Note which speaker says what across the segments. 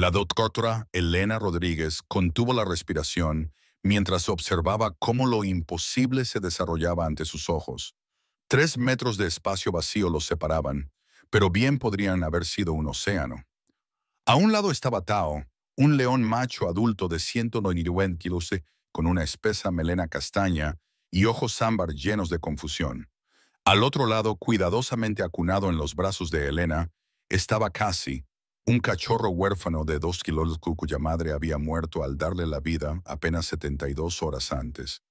Speaker 1: La doctora Elena Rodríguez contuvo la respiración mientras observaba cómo lo imposible se desarrollaba ante sus ojos. 3 metros de espacio vacío los separaban, pero bien podrían haber sido un océano. A un lado estaba Tao, un león macho adulto de 190 kilos con una espesa melena castaña y ojos ámbar llenos de confusión. Al otro lado, cuidadosamente acunado en los brazos de Elena, estaba Cassie, un cachorro huérfano de 2 kilos cuya madre había muerto al darle la vida apenas 72 horas antes.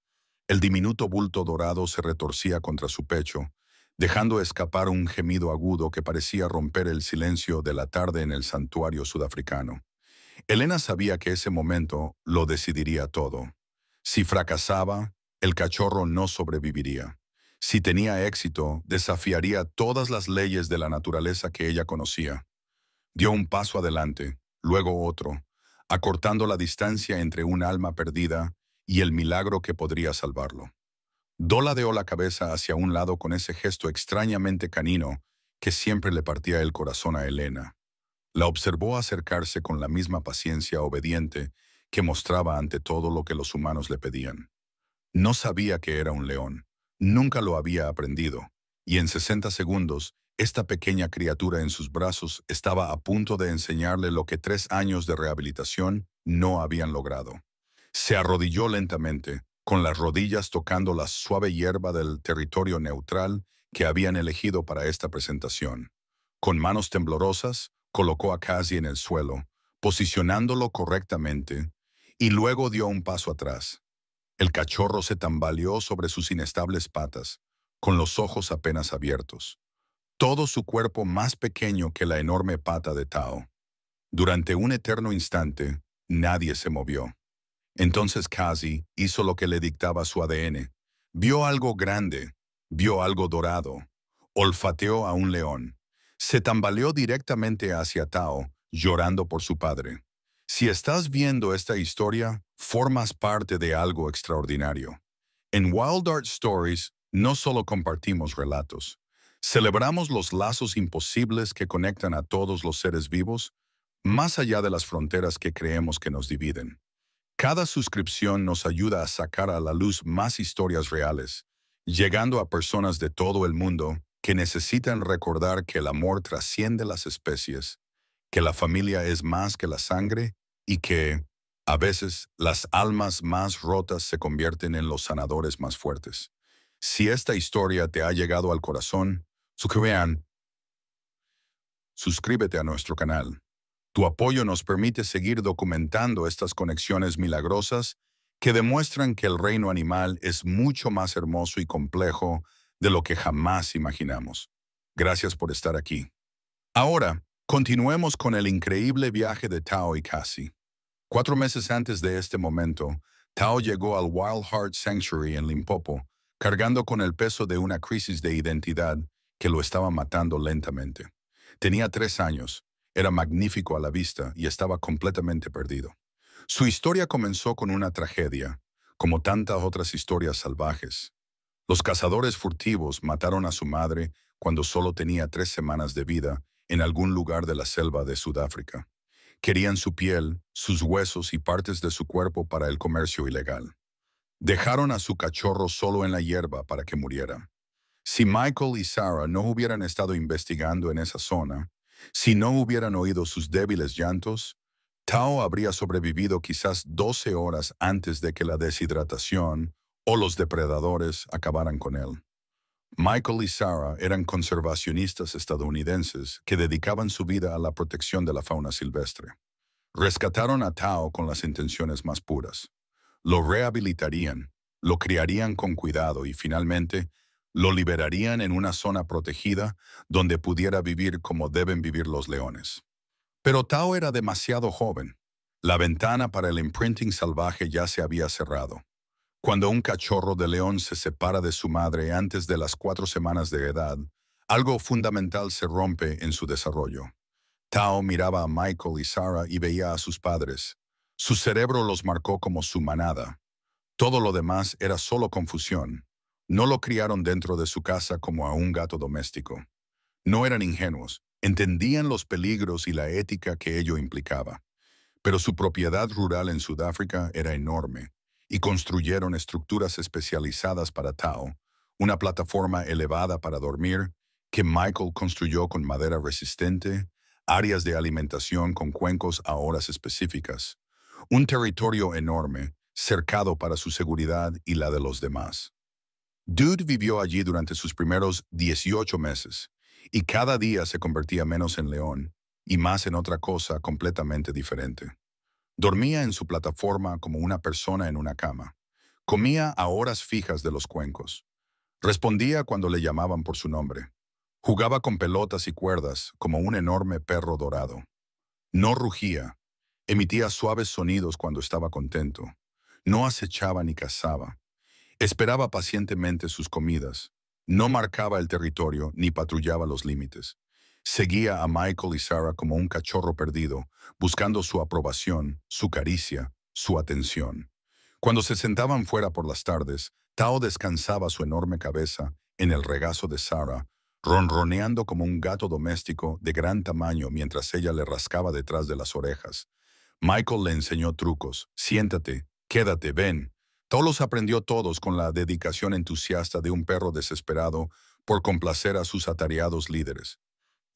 Speaker 1: El diminuto bulto dorado se retorcía contra su pecho, dejando escapar un gemido agudo que parecía romper el silencio de la tarde en el santuario sudafricano. Elena sabía que ese momento lo decidiría todo. Si fracasaba, el cachorro no sobreviviría. Si tenía éxito, desafiaría todas las leyes de la naturaleza que ella conocía. Dio un paso adelante, luego otro, acortando la distancia entre un alma perdida y el milagro que podría salvarlo. Doladeó la cabeza hacia un lado con ese gesto extrañamente canino que siempre le partía el corazón a Elena. La observó acercarse con la misma paciencia obediente que mostraba ante todo lo que los humanos le pedían. No sabía que era un león, nunca lo había aprendido, y en 60 segundos, esta pequeña criatura en sus brazos estaba a punto de enseñarle lo que 3 años de rehabilitación no habían logrado. Se arrodilló lentamente, con las rodillas tocando la suave hierba del territorio neutral que habían elegido para esta presentación. Con manos temblorosas, colocó a Cassie en el suelo, posicionándolo correctamente, y luego dio un paso atrás. El cachorro se tambaleó sobre sus inestables patas, con los ojos apenas abiertos, todo su cuerpo más pequeño que la enorme pata de Tao. Durante un eterno instante, nadie se movió. Entonces Cassie hizo lo que le dictaba su ADN. Vio algo grande, vio algo dorado, olfateó a un león. Se tambaleó directamente hacia Tao, llorando por su padre. Si estás viendo esta historia, formas parte de algo extraordinario. En Wild Art Stories no solo compartimos relatos, celebramos los lazos imposibles que conectan a todos los seres vivos, más allá de las fronteras que creemos que nos dividen. Cada suscripción nos ayuda a sacar a la luz más historias reales, llegando a personas de todo el mundo que necesitan recordar que el amor trasciende las especies, que la familia es más que la sangre y que, a veces, las almas más rotas se convierten en los sanadores más fuertes. Si esta historia te ha llegado al corazón, suscríbete a nuestro canal. Tu apoyo nos permite seguir documentando estas conexiones milagrosas que demuestran que el reino animal es mucho más hermoso y complejo de lo que jamás imaginamos. Gracias por estar aquí. Ahora, continuemos con el increíble viaje de Tao y Cassie. 4 meses antes de este momento, Tao llegó al Wild Heart Sanctuary en Limpopo, cargando con el peso de una crisis de identidad que lo estaba matando lentamente. Tenía 3 años. Era magnífico a la vista y estaba completamente perdido. Su historia comenzó con una tragedia, como tantas otras historias salvajes. Los cazadores furtivos mataron a su madre cuando solo tenía 3 semanas de vida en algún lugar de la selva de Sudáfrica. Querían su piel, sus huesos y partes de su cuerpo para el comercio ilegal. Dejaron a su cachorro solo en la hierba para que muriera. Si Michael y Sarah no hubieran estado investigando en esa zona, si no hubieran oído sus débiles llantos, Tao habría sobrevivido quizás 12 horas antes de que la deshidratación o los depredadores acabaran con él. Michael y Sarah eran conservacionistas estadounidenses que dedicaban su vida a la protección de la fauna silvestre. Rescataron a Tao con las intenciones más puras. Lo rehabilitarían, lo criarían con cuidado y finalmente lo liberarían en una zona protegida donde pudiera vivir como deben vivir los leones. Pero Tao era demasiado joven. La ventana para el imprinting salvaje ya se había cerrado. Cuando un cachorro de león se separa de su madre antes de las 4 semanas de edad, algo fundamental se rompe en su desarrollo. Tao miraba a Michael y Sarah y veía a sus padres. Su cerebro los marcó como su manada. Todo lo demás era solo confusión. No lo criaron dentro de su casa como a un gato doméstico. No eran ingenuos, entendían los peligros y la ética que ello implicaba. pero su propiedad rural en Sudáfrica era enorme y construyeron estructuras especializadas para Tao, una plataforma elevada para dormir que Michael construyó con madera resistente, áreas de alimentación con cuencos a horas específicas, un territorio enorme, cercado para su seguridad y la de los demás. Dude vivió allí durante sus primeros 18 meses, y cada día se convertía menos en león y más en otra cosa completamente diferente. Dormía en su plataforma como una persona en una cama. Comía a horas fijas de los cuencos. Respondía cuando le llamaban por su nombre. Jugaba con pelotas y cuerdas como un enorme perro dorado. No rugía. Emitía suaves sonidos cuando estaba contento. No acechaba ni cazaba. Esperaba pacientemente sus comidas. No marcaba el territorio ni patrullaba los límites. Seguía a Michael y Sarah como un cachorro perdido, buscando su aprobación, su caricia, su atención. Cuando se sentaban fuera por las tardes, Tao descansaba su enorme cabeza en el regazo de Sarah, ronroneando como un gato doméstico de gran tamaño mientras ella le rascaba detrás de las orejas. Michael le enseñó trucos. Siéntate, quédate, ven. Tao los aprendió todos con la dedicación entusiasta de un perro desesperado por complacer a sus atareados líderes.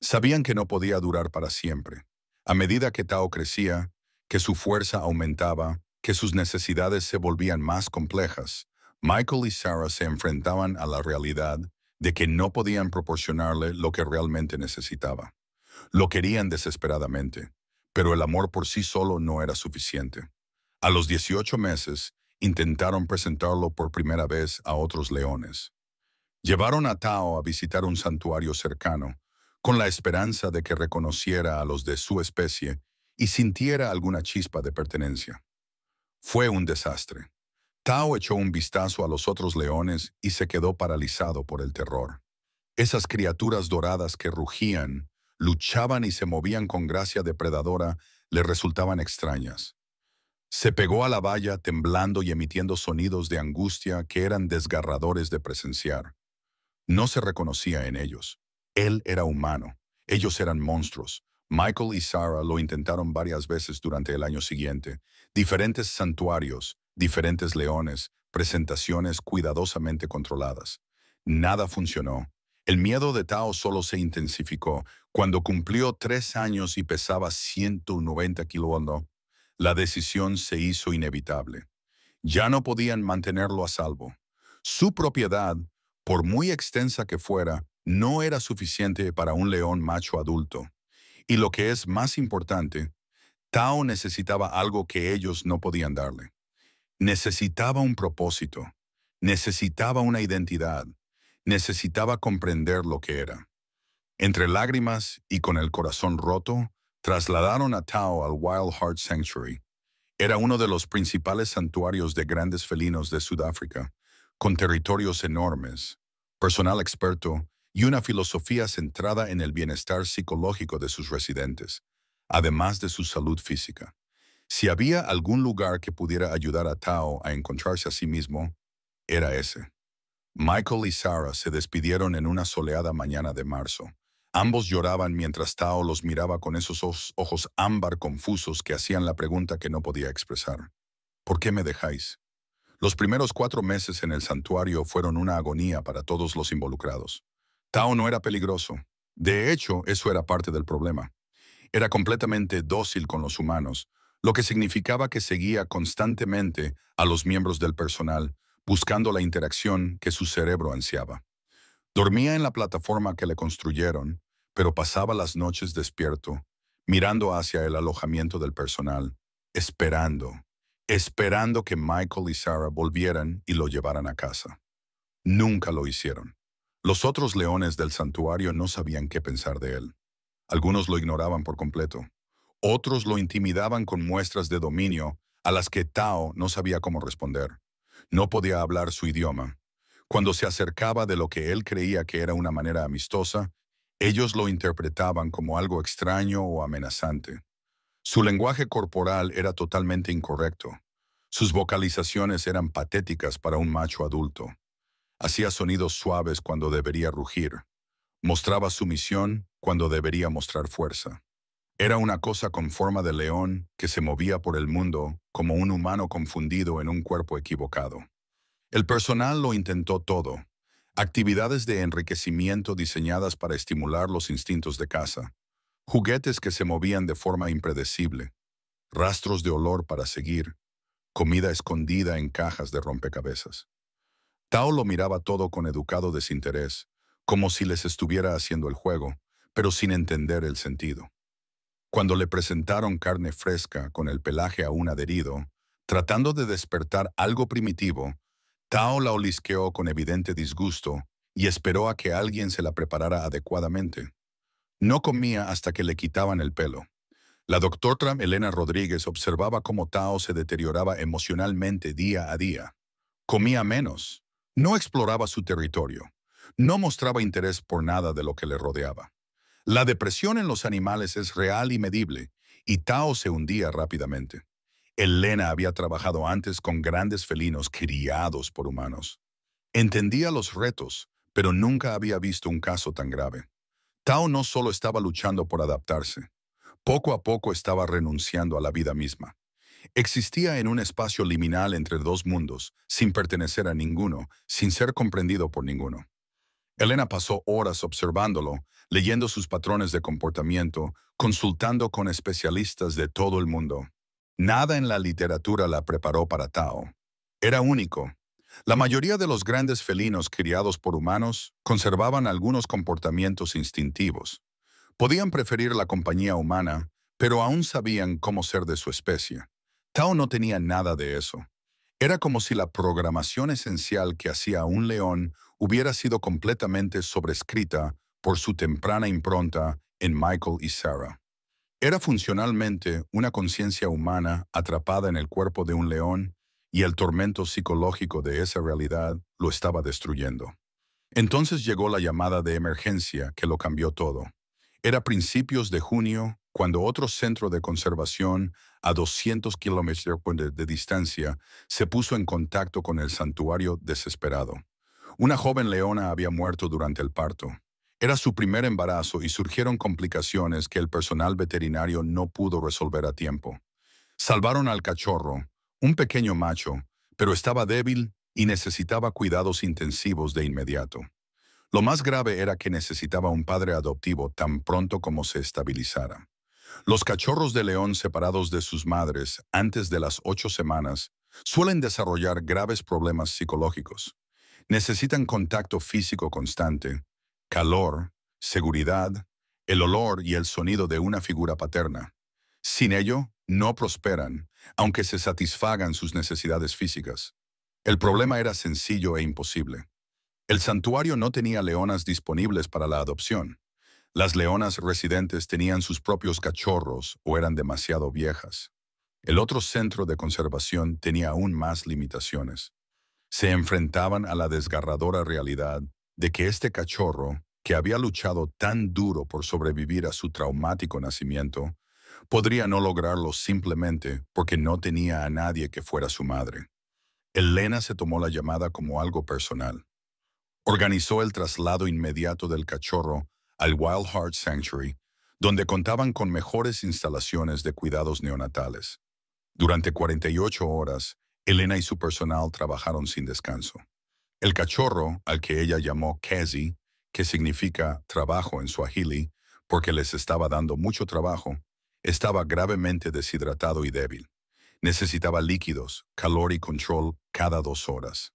Speaker 1: Sabían que no podía durar para siempre. A medida que Tao crecía, que su fuerza aumentaba, que sus necesidades se volvían más complejas, Michael y Sarah se enfrentaban a la realidad de que no podían proporcionarle lo que realmente necesitaba. Lo querían desesperadamente, pero el amor por sí solo no era suficiente. A los 18 meses, intentaron presentarlo por primera vez a otros leones. Llevaron a Tao a visitar un santuario cercano, con la esperanza de que reconociera a los de su especie y sintiera alguna chispa de pertenencia. Fue un desastre. Tao echó un vistazo a los otros leones y se quedó paralizado por el terror. Esas criaturas doradas que rugían, luchaban y se movían con gracia depredadora le resultaban extrañas. Se pegó a la valla temblando y emitiendo sonidos de angustia que eran desgarradores de presenciar. No se reconocía en ellos. Él era humano. Ellos eran monstruos. Michael y Sarah lo intentaron varias veces durante el año siguiente. Diferentes santuarios, diferentes leones, presentaciones cuidadosamente controladas. Nada funcionó. El miedo de Tao solo se intensificó. Cuando cumplió 3 años y pesaba 190 kilos, la decisión se hizo inevitable. Ya no podían mantenerlo a salvo. Su propiedad, por muy extensa que fuera, no era suficiente para un león macho adulto. Y lo que es más importante, Tao necesitaba algo que ellos no podían darle. Necesitaba un propósito, necesitaba una identidad, necesitaba comprender lo que era. Entre lágrimas y con el corazón roto, trasladaron a Tao al Wild Heart Sanctuary. Era uno de los principales santuarios de grandes felinos de Sudáfrica, con territorios enormes, personal experto y una filosofía centrada en el bienestar psicológico de sus residentes, además de su salud física. Si había algún lugar que pudiera ayudar a Tao a encontrarse a sí mismo, era ese. Michael y Sarah se despidieron en una soleada mañana de marzo. Ambos lloraban mientras Tao los miraba con esos ojos ámbar confusos que hacían la pregunta que no podía expresar. ¿Por qué me dejáis? Los primeros 4 meses en el santuario fueron una agonía para todos los involucrados. Tao no era peligroso. De hecho, eso era parte del problema. Era completamente dócil con los humanos, lo que significaba que seguía constantemente a los miembros del personal, buscando la interacción que su cerebro ansiaba. Dormía en la plataforma que le construyeron, pero pasaba las noches despierto, mirando hacia el alojamiento del personal, esperando que Michael y Sarah volvieran y lo llevaran a casa. Nunca lo hicieron. Los otros leones del santuario no sabían qué pensar de él. Algunos lo ignoraban por completo. Otros lo intimidaban con muestras de dominio a las que Tao no sabía cómo responder. No podía hablar su idioma. Cuando se acercaba de lo que él creía que era una manera amistosa, ellos lo interpretaban como algo extraño o amenazante. Su lenguaje corporal era totalmente incorrecto. Sus vocalizaciones eran patéticas para un macho adulto. Hacía sonidos suaves cuando debería rugir. Mostraba sumisión cuando debería mostrar fuerza. Era una cosa con forma de león que se movía por el mundo como un humano confundido en un cuerpo equivocado. El personal lo intentó todo. Actividades de enriquecimiento diseñadas para estimular los instintos de caza. Juguetes que se movían de forma impredecible. Rastros de olor para seguir. Comida escondida en cajas de rompecabezas. Tao lo miraba todo con educado desinterés, como si les estuviera haciendo el juego, pero sin entender el sentido. Cuando le presentaron carne fresca con el pelaje aún adherido, tratando de despertar algo primitivo, Tao la olisqueó con evidente disgusto y esperó a que alguien se la preparara adecuadamente. No comía hasta que le quitaban el pelo. La doctora Elena Rodríguez observaba cómo Tao se deterioraba emocionalmente día a día. Comía menos, no exploraba su territorio, no mostraba interés por nada de lo que le rodeaba. La depresión en los animales es real y medible, y Tao se hundía rápidamente. Elena había trabajado antes con grandes felinos criados por humanos. Entendía los retos, pero nunca había visto un caso tan grave. Tao no solo estaba luchando por adaptarse, poco a poco estaba renunciando a la vida misma. Existía en un espacio liminal entre dos mundos, sin pertenecer a ninguno, sin ser comprendido por ninguno. Elena pasó horas observándolo, leyendo sus patrones de comportamiento, consultando con especialistas de todo el mundo. Nada en la literatura la preparó para Tao. Era único. La mayoría de los grandes felinos criados por humanos conservaban algunos comportamientos instintivos. Podían preferir la compañía humana, pero aún sabían cómo ser de su especie. Tao no tenía nada de eso. Era como si la programación esencial que hacía a un león hubiera sido completamente sobrescrita por su temprana impronta en Michael y Sarah. Era funcionalmente una conciencia humana atrapada en el cuerpo de un león y el tormento psicológico de esa realidad lo estaba destruyendo. Entonces llegó la llamada de emergencia que lo cambió todo. Era principios de junio cuando otro centro de conservación a 200 kilómetros de distancia se puso en contacto con el santuario desesperado. Una joven leona había muerto durante el parto. Era su primer embarazo y surgieron complicaciones que el personal veterinario no pudo resolver a tiempo. Salvaron al cachorro, un pequeño macho, pero estaba débil y necesitaba cuidados intensivos de inmediato. Lo más grave era que necesitaba un padre adoptivo tan pronto como se estabilizara. Los cachorros de león separados de sus madres antes de las 8 semanas suelen desarrollar graves problemas psicológicos. Necesitan contacto físico constante, calor, seguridad, el olor y el sonido de una figura paterna. Sin ello, no prosperan, aunque se satisfagan sus necesidades físicas. El problema era sencillo e imposible. El santuario no tenía leonas disponibles para la adopción. Las leonas residentes tenían sus propios cachorros o eran demasiado viejas. El otro centro de conservación tenía aún más limitaciones. Se enfrentaban a la desgarradora realidad de que este cachorro, que había luchado tan duro por sobrevivir a su traumático nacimiento, podría no lograrlo simplemente porque no tenía a nadie que fuera su madre. Elena se tomó la llamada como algo personal. Organizó el traslado inmediato del cachorro al Wild Heart Sanctuary, donde contaban con mejores instalaciones de cuidados neonatales. Durante 48 horas, Elena y su personal trabajaron sin descanso. El cachorro, al que ella llamó Kazi, que significa trabajo en suajili, porque les estaba dando mucho trabajo, estaba gravemente deshidratado y débil. Necesitaba líquidos, calor y control cada 2 horas.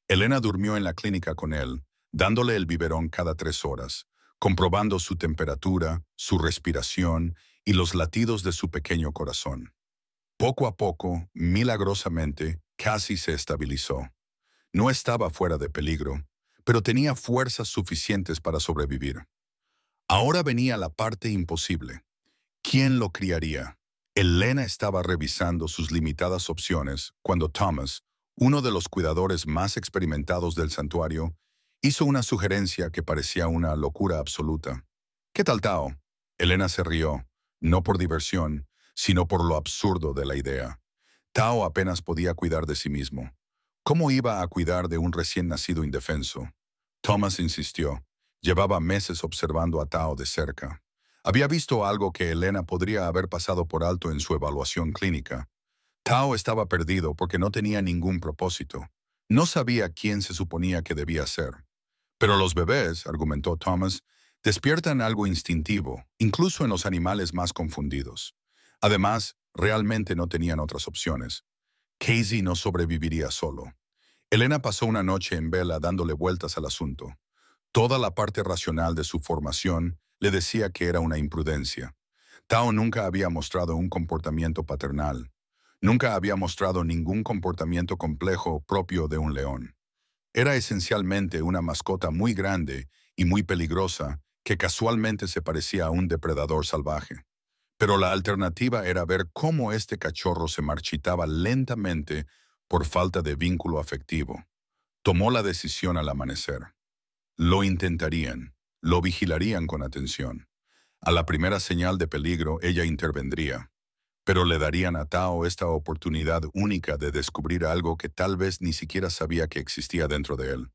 Speaker 1: Elena durmió en la clínica con él, dándole el biberón cada 3 horas, comprobando su temperatura, su respiración y los latidos de su pequeño corazón. Poco a poco, milagrosamente, casi se estabilizó. No estaba fuera de peligro, pero tenía fuerzas suficientes para sobrevivir. Ahora venía la parte imposible. ¿Quién lo criaría? Elena estaba revisando sus limitadas opciones cuando Thomas, uno de los cuidadores más experimentados del santuario, hizo una sugerencia que parecía una locura absoluta. ¿Qué tal, Tao? Elena se rió, no por diversión, sino por lo absurdo de la idea. Tao apenas podía cuidar de sí mismo. ¿Cómo iba a cuidar de un recién nacido indefenso? Thomas insistió. Llevaba meses observando a Tao de cerca. Había visto algo que Elena podría haber pasado por alto en su evaluación clínica. Tao estaba perdido porque no tenía ningún propósito. No sabía quién se suponía que debía ser. Pero los bebés, argumentó Thomas, despiertan algo instintivo, incluso en los animales más confundidos. Además, realmente no tenían otras opciones. Casey no sobreviviría solo. Elena pasó una noche en vela dándole vueltas al asunto. Toda la parte racional de su formación le decía que era una imprudencia. Tao nunca había mostrado un comportamiento paternal. Nunca había mostrado ningún comportamiento complejo propio de un león. Era esencialmente una mascota muy grande y muy peligrosa que casualmente se parecía a un depredador salvaje. Pero la alternativa era ver cómo este cachorro se marchitaba lentamente por falta de vínculo afectivo. Tomó la decisión al amanecer. Lo intentarían, lo vigilarían con atención. A la primera señal de peligro, ella intervendría. Pero le darían a Tao esta oportunidad única de descubrir algo que tal vez ni siquiera sabía que existía dentro de él.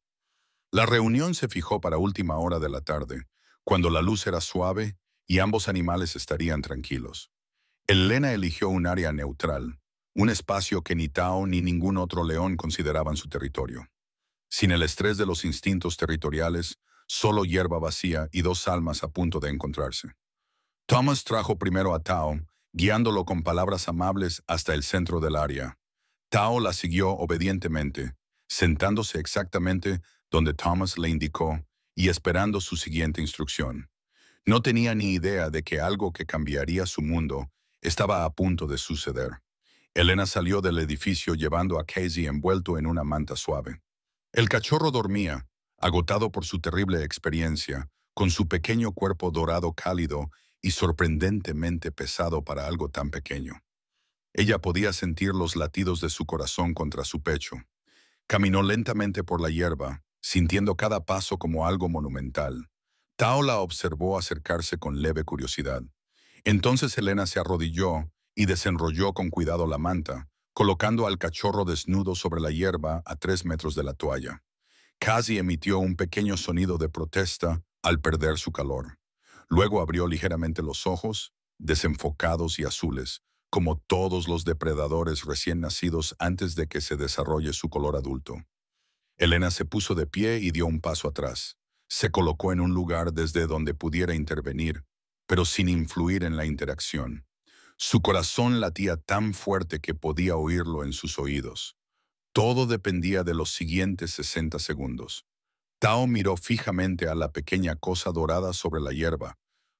Speaker 1: La reunión se fijó para última hora de la tarde, cuando la luz era suave y ambos animales estarían tranquilos. Elena eligió un área neutral, un espacio que ni Tao ni ningún otro león consideraban su territorio. Sin el estrés de los instintos territoriales, solo hierba vacía y dos almas a punto de encontrarse. Thomas trajo primero a Tao, guiándolo con palabras amables hasta el centro del área. Tao la siguió obedientemente, sentándose exactamente donde Thomas le indicó y esperando su siguiente instrucción. No tenía ni idea de que algo que cambiaría su mundo estaba a punto de suceder. Elena salió del edificio llevando a Casey envuelto en una manta suave. El cachorro dormía, agotado por su terrible experiencia, con su pequeño cuerpo dorado cálido y sorprendentemente pesado para algo tan pequeño. Ella podía sentir los latidos de su corazón contra su pecho. Caminó lentamente por la hierba, sintiendo cada paso como algo monumental. Tao la observó acercarse con leve curiosidad. Entonces Elena se arrodilló y desenrolló con cuidado la manta, colocando al cachorro desnudo sobre la hierba a 3 metros de la toalla. Casey emitió un pequeño sonido de protesta al perder su calor. Luego abrió ligeramente los ojos, desenfocados y azules, como todos los depredadores recién nacidos antes de que se desarrolle su color adulto. Elena se puso de pie y dio un paso atrás. Se colocó en un lugar desde donde pudiera intervenir, pero sin influir en la interacción. Su corazón latía tan fuerte que podía oírlo en sus oídos. Todo dependía de los siguientes 60 segundos. Tao miró fijamente a la pequeña cosa dorada sobre la hierba,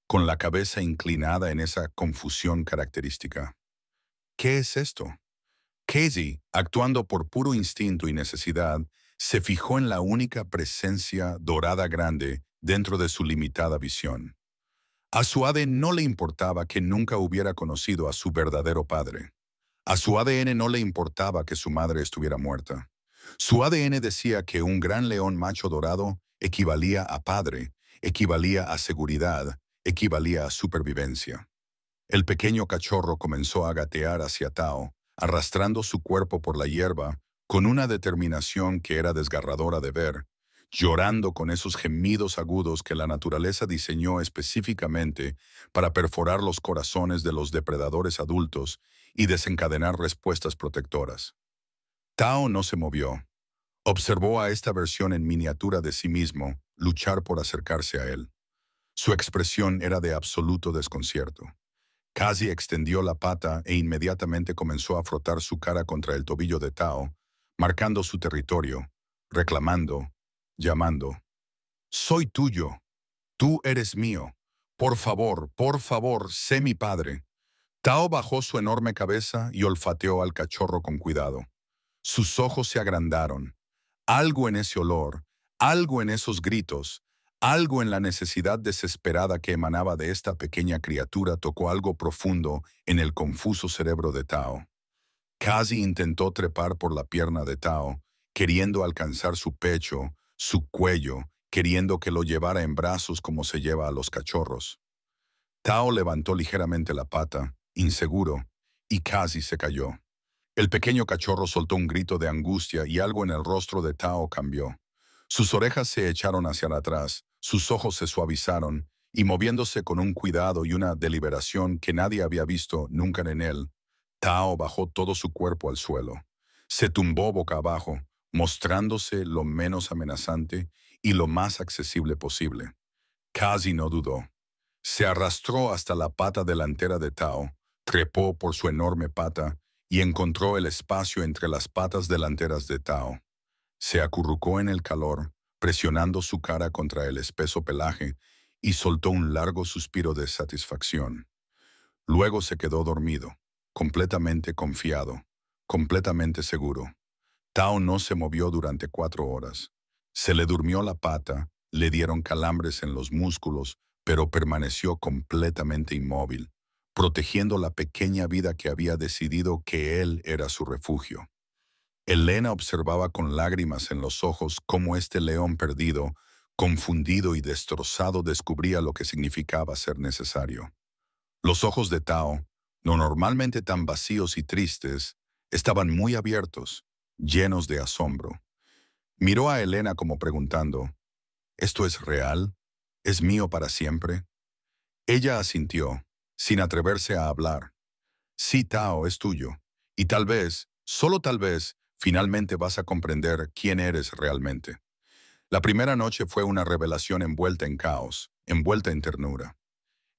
Speaker 1: con la cabeza inclinada en esa confusión característica. ¿Qué es esto? Casey, actuando por puro instinto y necesidad, se fijó en la única presencia dorada grande dentro de su limitada visión. A su ADN no le importaba que nunca hubiera conocido a su verdadero padre. A su ADN no le importaba que su madre estuviera muerta. Su ADN decía que un gran león macho dorado equivalía a padre, equivalía a seguridad, equivalía a supervivencia. El pequeño cachorro comenzó a gatear hacia Tao, arrastrando su cuerpo por la hierba con una determinación que era desgarradora de ver, llorando con esos gemidos agudos que la naturaleza diseñó específicamente para perforar los corazones de los depredadores adultos y desencadenar respuestas protectoras. Tao no se movió. Observó a esta versión en miniatura de sí mismo luchar por acercarse a él. Su expresión era de absoluto desconcierto. Casey extendió la pata e inmediatamente comenzó a frotar su cara contra el tobillo de Tao, marcando su territorio, reclamando, llamando. «Soy tuyo. Tú eres mío. Por favor, sé mi padre». Tao bajó su enorme cabeza y olfateó al cachorro con cuidado. Sus ojos se agrandaron. Algo en ese olor, algo en esos gritos, algo en la necesidad desesperada que emanaba de esta pequeña criatura tocó algo profundo en el confuso cerebro de Tao. Casey intentó trepar por la pierna de Tao, queriendo alcanzar su pecho, su cuello, queriendo que lo llevara en brazos como se lleva a los cachorros. Tao levantó ligeramente la pata, inseguro, y Casey se cayó. El pequeño cachorro soltó un grito de angustia y algo en el rostro de Tao cambió. Sus orejas se echaron hacia atrás, sus ojos se suavizaron y moviéndose con un cuidado y una deliberación que nadie había visto nunca en él, Tao bajó todo su cuerpo al suelo. Se tumbó boca abajo, mostrándose lo menos amenazante y lo más accesible posible. Casi no dudó. Se arrastró hasta la pata delantera de Tao, trepó por su enorme pata y encontró el espacio entre las patas delanteras de Tao. Se acurrucó en el calor, presionando su cara contra el espeso pelaje, y soltó un largo suspiro de satisfacción. Luego se quedó dormido, completamente confiado, completamente seguro. Tao no se movió durante 4 horas. Se le durmió la pata, le dieron calambres en los músculos, pero permaneció completamente inmóvil, protegiendo la pequeña vida que había decidido que él era su refugio. Elena observaba con lágrimas en los ojos cómo este león perdido, confundido y destrozado, descubría lo que significaba ser necesario. Los ojos de Tao, no normalmente tan vacíos y tristes, estaban muy abiertos, llenos de asombro. Miró a Elena como preguntando, ¿esto es real? ¿Es mío para siempre? Ella asintió, sin atreverse a hablar. Sí, Tao, es tuyo. Y tal vez, solo tal vez, finalmente vas a comprender quién eres realmente. La primera noche fue una revelación envuelta en caos, envuelta en ternura.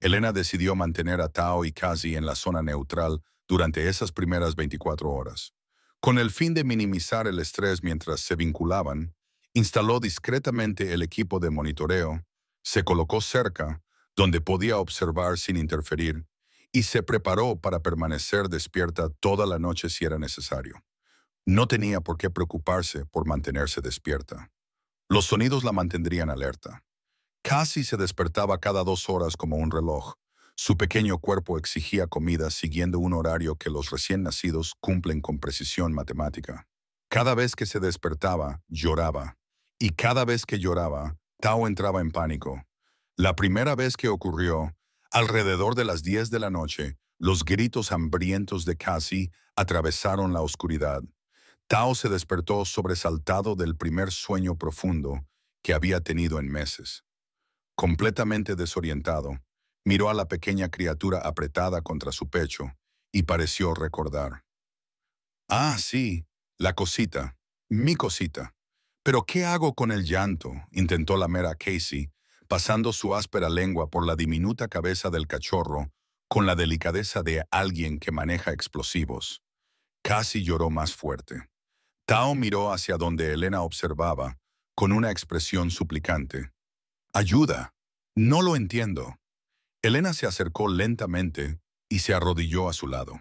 Speaker 1: Elena decidió mantener a Tao y Kazi en la zona neutral durante esas primeras 24 horas. Con el fin de minimizar el estrés mientras se vinculaban, instaló discretamente el equipo de monitoreo, se colocó cerca, donde podía observar sin interferir, y se preparó para permanecer despierta toda la noche si era necesario. No tenía por qué preocuparse por mantenerse despierta. Los sonidos la mantendrían alerta. Casi se despertaba cada 2 horas como un reloj. Su pequeño cuerpo exigía comida siguiendo un horario que los recién nacidos cumplen con precisión matemática. Cada vez que se despertaba, lloraba. Y cada vez que lloraba, Tao entraba en pánico. La primera vez que ocurrió, alrededor de las 10 de la noche, los gritos hambrientos de Cassie atravesaron la oscuridad. Tao se despertó sobresaltado del primer sueño profundo que había tenido en meses. Completamente desorientado, miró a la pequeña criatura apretada contra su pecho y pareció recordar. Ah, sí, la cosita, mi cosita. ¿Pero qué hago con el llanto?, intentó lamer a Casey, pasando su áspera lengua por la diminuta cabeza del cachorro con la delicadeza de alguien que maneja explosivos. Casi lloró más fuerte. Tao miró hacia donde Elena observaba, con una expresión suplicante. «Ayuda. No lo entiendo». Elena se acercó lentamente y se arrodilló a su lado.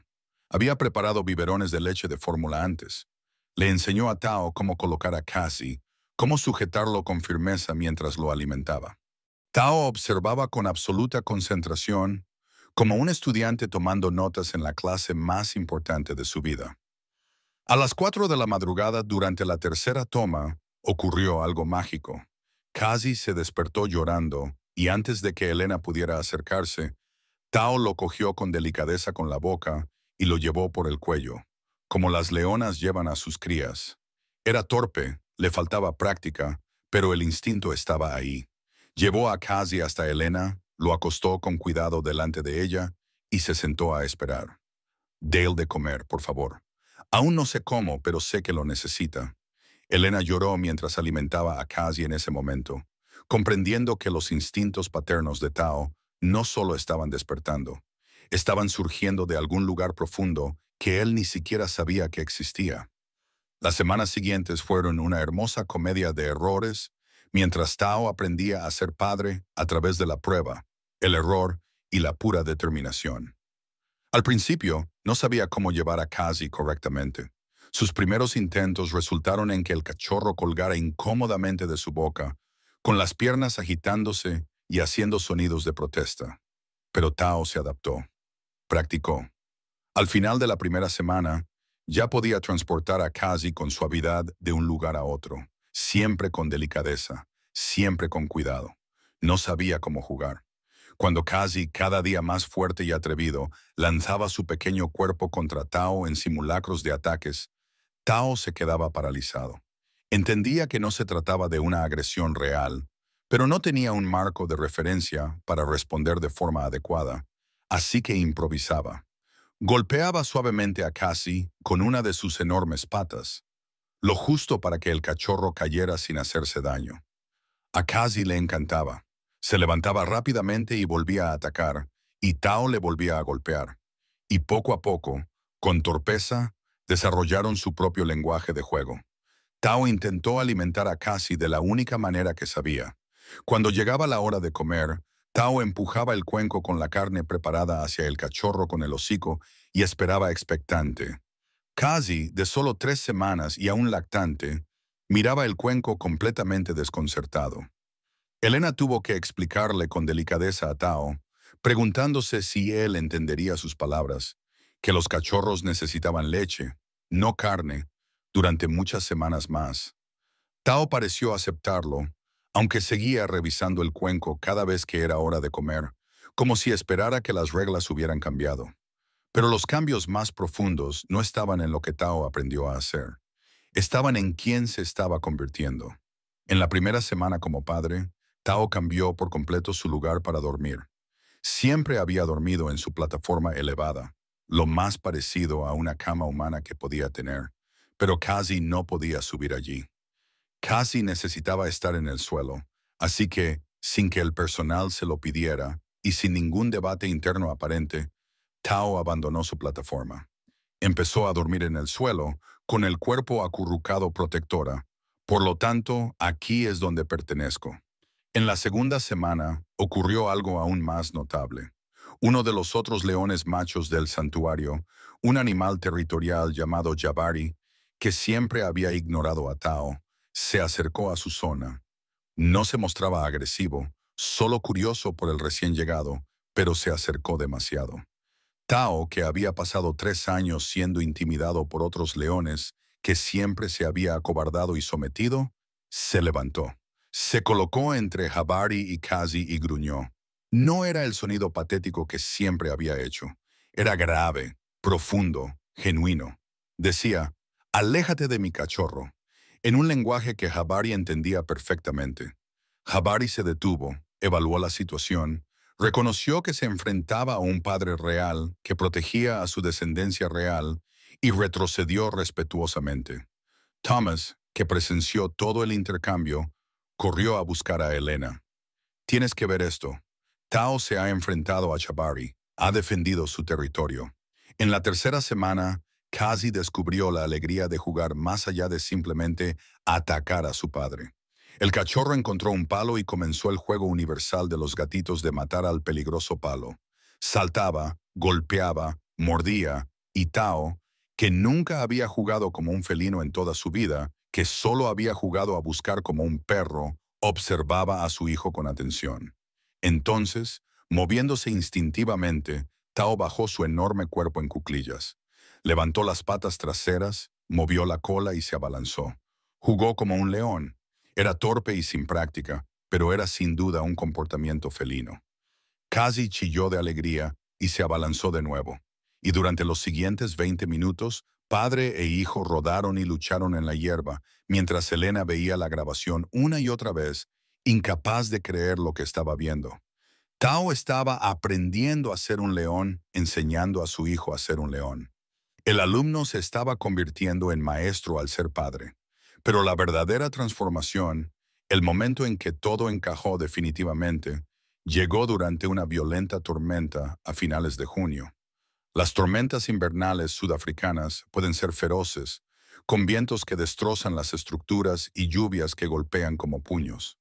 Speaker 1: Había preparado biberones de leche de fórmula antes. Le enseñó a Tao cómo colocar a Cassie, cómo sujetarlo con firmeza mientras lo alimentaba. Tao observaba con absoluta concentración, como un estudiante tomando notas en la clase más importante de su vida. A las 4 de la madrugada, durante la tercera toma, ocurrió algo mágico. Cassie se despertó llorando, y antes de que Elena pudiera acercarse, Tao lo cogió con delicadeza con la boca y lo llevó por el cuello, como las leonas llevan a sus crías. Era torpe, le faltaba práctica, pero el instinto estaba ahí. Llevó a Cassie hasta Elena, lo acostó con cuidado delante de ella y se sentó a esperar. «Dale de comer, por favor. Aún no sé cómo, pero sé que lo necesita». Elena lloró mientras alimentaba a Cassie en ese momento, comprendiendo que los instintos paternos de Tao no solo estaban despertando, estaban surgiendo de algún lugar profundo que él ni siquiera sabía que existía. Las semanas siguientes fueron una hermosa comedia de errores, mientras Tao aprendía a ser padre a través de la prueba, el error y la pura determinación. Al principio, no sabía cómo llevar a Cassie correctamente. Sus primeros intentos resultaron en que el cachorro colgara incómodamente de su boca, con las piernas agitándose y haciendo sonidos de protesta. Pero Tao se adaptó. Practicó. Al final de la primera semana, ya podía transportar a Cassie con suavidad de un lugar a otro, siempre con delicadeza, siempre con cuidado. No sabía cómo jugar. Cuando Cassie, cada día más fuerte y atrevido, lanzaba su pequeño cuerpo contra Tao en simulacros de ataques, Tao se quedaba paralizado. Entendía que no se trataba de una agresión real, pero no tenía un marco de referencia para responder de forma adecuada, así que improvisaba. Golpeaba suavemente a Cassie con una de sus enormes patas, lo justo para que el cachorro cayera sin hacerse daño. A Cassie le encantaba. Se levantaba rápidamente y volvía a atacar, y Tao le volvía a golpear. Y poco a poco, con torpeza, desarrollaron su propio lenguaje de juego. Tao intentó alimentar a Cassie de la única manera que sabía. Cuando llegaba la hora de comer, Tao empujaba el cuenco con la carne preparada hacia el cachorro con el hocico y esperaba expectante. Cassie, de solo 3 semanas y aún lactante, miraba el cuenco completamente desconcertado. Elena tuvo que explicarle con delicadeza a Tao, preguntándose si él entendería sus palabras, que los cachorros necesitaban leche, no carne, durante muchas semanas más. Tao pareció aceptarlo, aunque seguía revisando el cuenco cada vez que era hora de comer, como si esperara que las reglas hubieran cambiado. Pero los cambios más profundos no estaban en lo que Tao aprendió a hacer. Estaban en quién se estaba convirtiendo. En la primera semana como padre, Tao cambió por completo su lugar para dormir. Siempre había dormido en su plataforma elevada, lo más parecido a una cama humana que podía tener, pero Cassie no podía subir allí. Cassie necesitaba estar en el suelo, así que, sin que el personal se lo pidiera y sin ningún debate interno aparente, Tao abandonó su plataforma. Empezó a dormir en el suelo, con el cuerpo acurrucado protectora. Por lo tanto, aquí es donde pertenezco. En la segunda semana ocurrió algo aún más notable. Uno de los otros leones machos del santuario, un animal territorial llamado Jabari, que siempre había ignorado a Tao, se acercó a su zona. No se mostraba agresivo, solo curioso por el recién llegado, pero se acercó demasiado. Tao, que había pasado 3 años siendo intimidado por otros leones, que siempre se había acobardado y sometido, se levantó. Se colocó entre Jabari y Cassie y gruñó. No era el sonido patético que siempre había hecho. Era grave, profundo, genuino. Decía, «Aléjate de mi cachorro», en un lenguaje que Jabari entendía perfectamente. Jabari se detuvo, evaluó la situación, reconoció que se enfrentaba a un padre real que protegía a su descendencia real y retrocedió respetuosamente. Thomas, que presenció todo el intercambio, corrió a buscar a Elena. «Tienes que ver esto. Tao se ha enfrentado a Jabari, ha defendido su territorio». En la tercera semana, Cassie descubrió la alegría de jugar más allá de simplemente atacar a su padre. El cachorro encontró un palo y comenzó el juego universal de los gatitos de matar al peligroso palo. Saltaba, golpeaba, mordía, y Tao, que nunca había jugado como un felino en toda su vida, que solo había jugado a buscar como un perro, observaba a su hijo con atención. Entonces, moviéndose instintivamente, Tao bajó su enorme cuerpo en cuclillas. Levantó las patas traseras, movió la cola y se abalanzó. Jugó como un león. Era torpe y sin práctica, pero era sin duda un comportamiento felino. Cassie chilló de alegría y se abalanzó de nuevo. Y durante los siguientes 20 minutos, padre e hijo rodaron y lucharon en la hierba, mientras Elena veía la grabación una y otra vez, incapaz de creer lo que estaba viendo. Tao estaba aprendiendo a ser un león, enseñando a su hijo a ser un león. El alumno se estaba convirtiendo en maestro al ser padre. Pero la verdadera transformación, el momento en que todo encajó definitivamente, llegó durante una violenta tormenta a finales de junio. Las tormentas invernales sudafricanas pueden ser feroces, con vientos que destrozan las estructuras y lluvias que golpean como puños.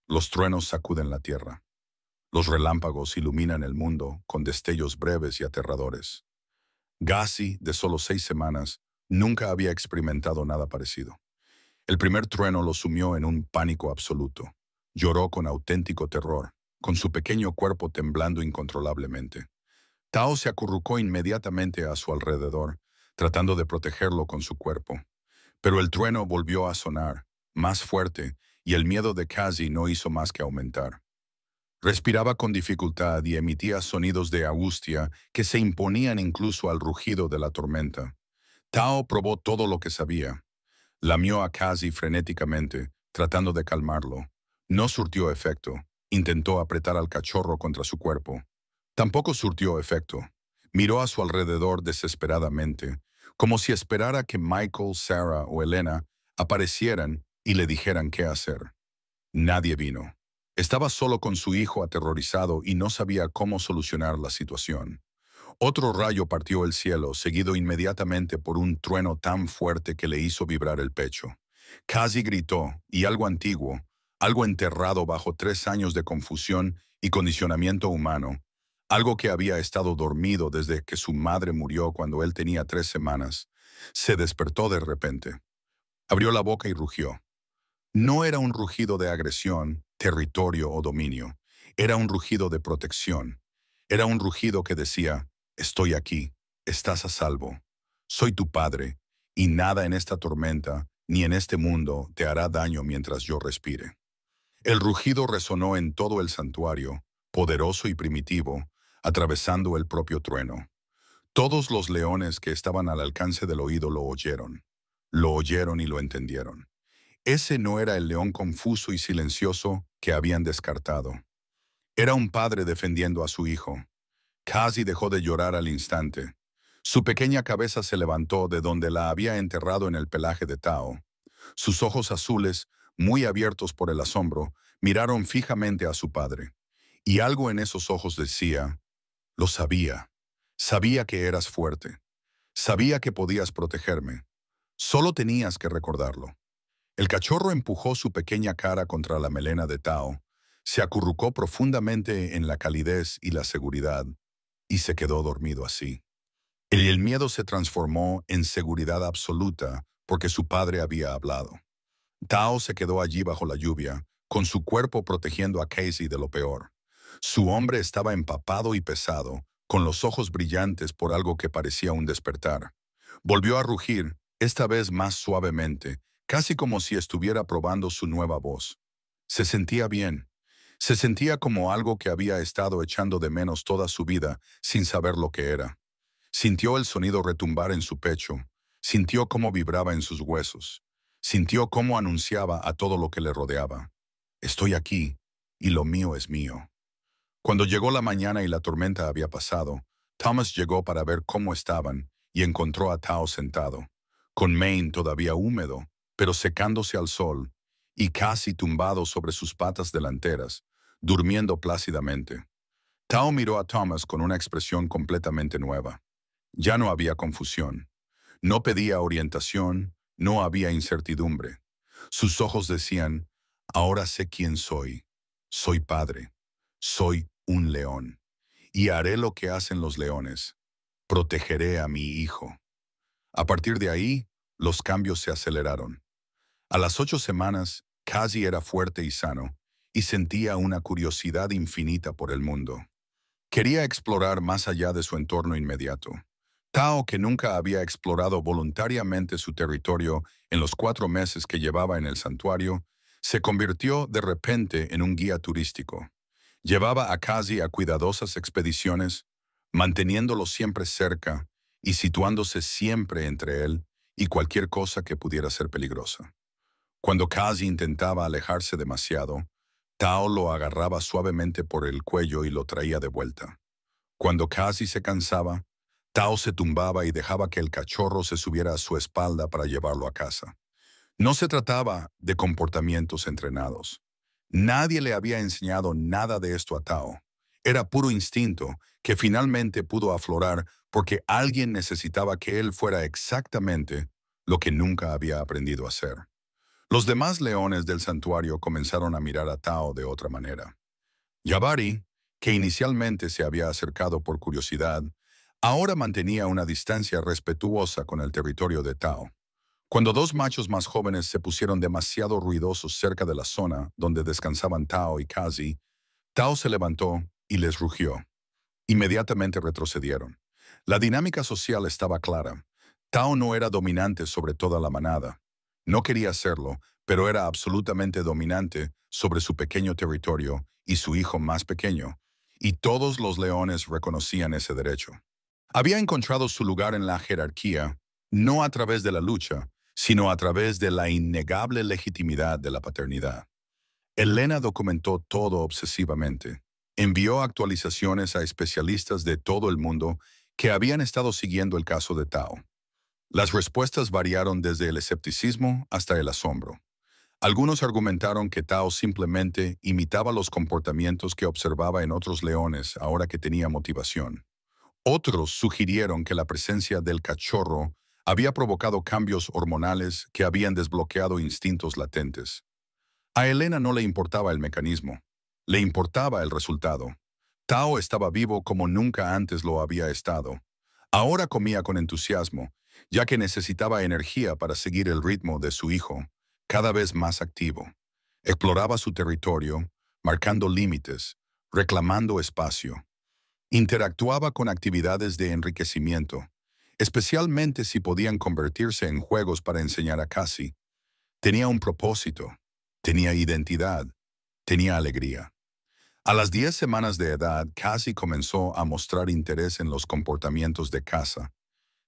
Speaker 1: Los truenos sacuden la tierra. Los relámpagos iluminan el mundo con destellos breves y aterradores. Gassi, de solo 6 semanas, nunca había experimentado nada parecido. El primer trueno lo sumió en un pánico absoluto. Lloró con auténtico terror, con su pequeño cuerpo temblando incontrolablemente. Tao se acurrucó inmediatamente a su alrededor, tratando de protegerlo con su cuerpo. Pero el trueno volvió a sonar, más fuerte, y el miedo de Cassie no hizo más que aumentar. Respiraba con dificultad y emitía sonidos de angustia que se imponían incluso al rugido de la tormenta. Tao probó todo lo que sabía. Lamió a Cassie frenéticamente, tratando de calmarlo. No surtió efecto. Intentó apretar al cachorro contra su cuerpo. Tampoco surtió efecto. Miró a su alrededor desesperadamente, como si esperara que Michael, Sarah o Elena aparecieran y le dijeran qué hacer. Nadie vino. Estaba solo con su hijo aterrorizado y no sabía cómo solucionar la situación. Otro rayo partió el cielo, seguido inmediatamente por un trueno tan fuerte que le hizo vibrar el pecho. Casi gritó, y algo antiguo, algo enterrado bajo 3 años de confusión y condicionamiento humano, algo que había estado dormido desde que su madre murió cuando él tenía 3 semanas, se despertó de repente. Abrió la boca y rugió. No era un rugido de agresión, territorio o dominio. Era un rugido de protección. Era un rugido que decía, estoy aquí, estás a salvo. Soy tu padre, y nada en esta tormenta ni en este mundo te hará daño mientras yo respire. El rugido resonó en todo el santuario, poderoso y primitivo, atravesando el propio trueno. Todos los leones que estaban al alcance del oído lo oyeron. Lo oyeron y lo entendieron. Ese no era el león confuso y silencioso que habían descartado. Era un padre defendiendo a su hijo. Casi dejó de llorar al instante. Su pequeña cabeza se levantó de donde la había enterrado en el pelaje de Tao. Sus ojos azules, muy abiertos por el asombro, miraron fijamente a su padre. Y algo en esos ojos decía, lo sabía. Sabía que eras fuerte. Sabía que podías protegerme. Solo tenías que recordarlo. El cachorro empujó su pequeña cara contra la melena de Tao, se acurrucó profundamente en la calidez y la seguridad, y se quedó dormido así. El miedo se transformó en seguridad absoluta porque su padre había hablado. Tao se quedó allí bajo la lluvia, con su cuerpo protegiendo a Casey de lo peor. Su hombre estaba empapado y pesado, con los ojos brillantes por algo que parecía un despertar. Volvió a rugir, esta vez más suavemente, casi como si estuviera probando su nueva voz. Se sentía bien. Se sentía como algo que había estado echando de menos toda su vida sin saber lo que era. Sintió el sonido retumbar en su pecho, sintió cómo vibraba en sus huesos, sintió cómo anunciaba a todo lo que le rodeaba. Estoy aquí, y lo mío es mío. Cuando llegó la mañana y la tormenta había pasado, Thomas llegó para ver cómo estaban y encontró a Tao sentado, con Maine todavía húmedo, pero secándose al sol, y casi tumbado sobre sus patas delanteras, durmiendo plácidamente. Tao miró a Thomas con una expresión completamente nueva. Ya no había confusión. No pedía orientación, no había incertidumbre. Sus ojos decían, ahora sé quién soy. Soy padre. Soy un león. Y haré lo que hacen los leones. Protegeré a mi hijo. A partir de ahí, los cambios se aceleraron. A las 8 semanas, Casey era fuerte y sano, y sentía una curiosidad infinita por el mundo. Quería explorar más allá de su entorno inmediato. Tao, que nunca había explorado voluntariamente su territorio en los 4 meses que llevaba en el santuario, se convirtió de repente en un guía turístico. Llevaba a Casey a cuidadosas expediciones, manteniéndolo siempre cerca y situándose siempre entre él y cualquier cosa que pudiera ser peligrosa. Cuando Casey intentaba alejarse demasiado, Tao lo agarraba suavemente por el cuello y lo traía de vuelta. Cuando Casey se cansaba, Tao se tumbaba y dejaba que el cachorro se subiera a su espalda para llevarlo a casa. No se trataba de comportamientos entrenados. Nadie le había enseñado nada de esto a Tao. Era puro instinto que finalmente pudo aflorar porque alguien necesitaba que él fuera exactamente lo que nunca había aprendido a hacer. Los demás leones del santuario comenzaron a mirar a Tao de otra manera. Jabari, que inicialmente se había acercado por curiosidad, ahora mantenía una distancia respetuosa con el territorio de Tao. Cuando dos machos más jóvenes se pusieron demasiado ruidosos cerca de la zona donde descansaban Tao y Casey, Tao se levantó y les rugió. Inmediatamente retrocedieron. La dinámica social estaba clara. Tao no era dominante sobre toda la manada. No quería serlo, pero era absolutamente dominante sobre su pequeño territorio y su hijo más pequeño, y todos los leones reconocían ese derecho. Había encontrado su lugar en la jerarquía, no a través de la lucha, sino a través de la innegable legitimidad de la paternidad. Elena documentó todo obsesivamente. Envió actualizaciones a especialistas de todo el mundo que habían estado siguiendo el caso de Tao. Las respuestas variaron desde el escepticismo hasta el asombro. Algunos argumentaron que Tao simplemente imitaba los comportamientos que observaba en otros leones ahora que tenía motivación. Otros sugirieron que la presencia del cachorro había provocado cambios hormonales que habían desbloqueado instintos latentes. A Elena no le importaba el mecanismo, le importaba el resultado. Tao estaba vivo como nunca antes lo había estado. Ahora comía con entusiasmo, ya que necesitaba energía para seguir el ritmo de su hijo, cada vez más activo. Exploraba su territorio, marcando límites, reclamando espacio. Interactuaba con actividades de enriquecimiento, especialmente si podían convertirse en juegos para enseñar a Cassie. Tenía un propósito, tenía identidad, tenía alegría. A las 10 semanas de edad, Cassie comenzó a mostrar interés en los comportamientos de caza.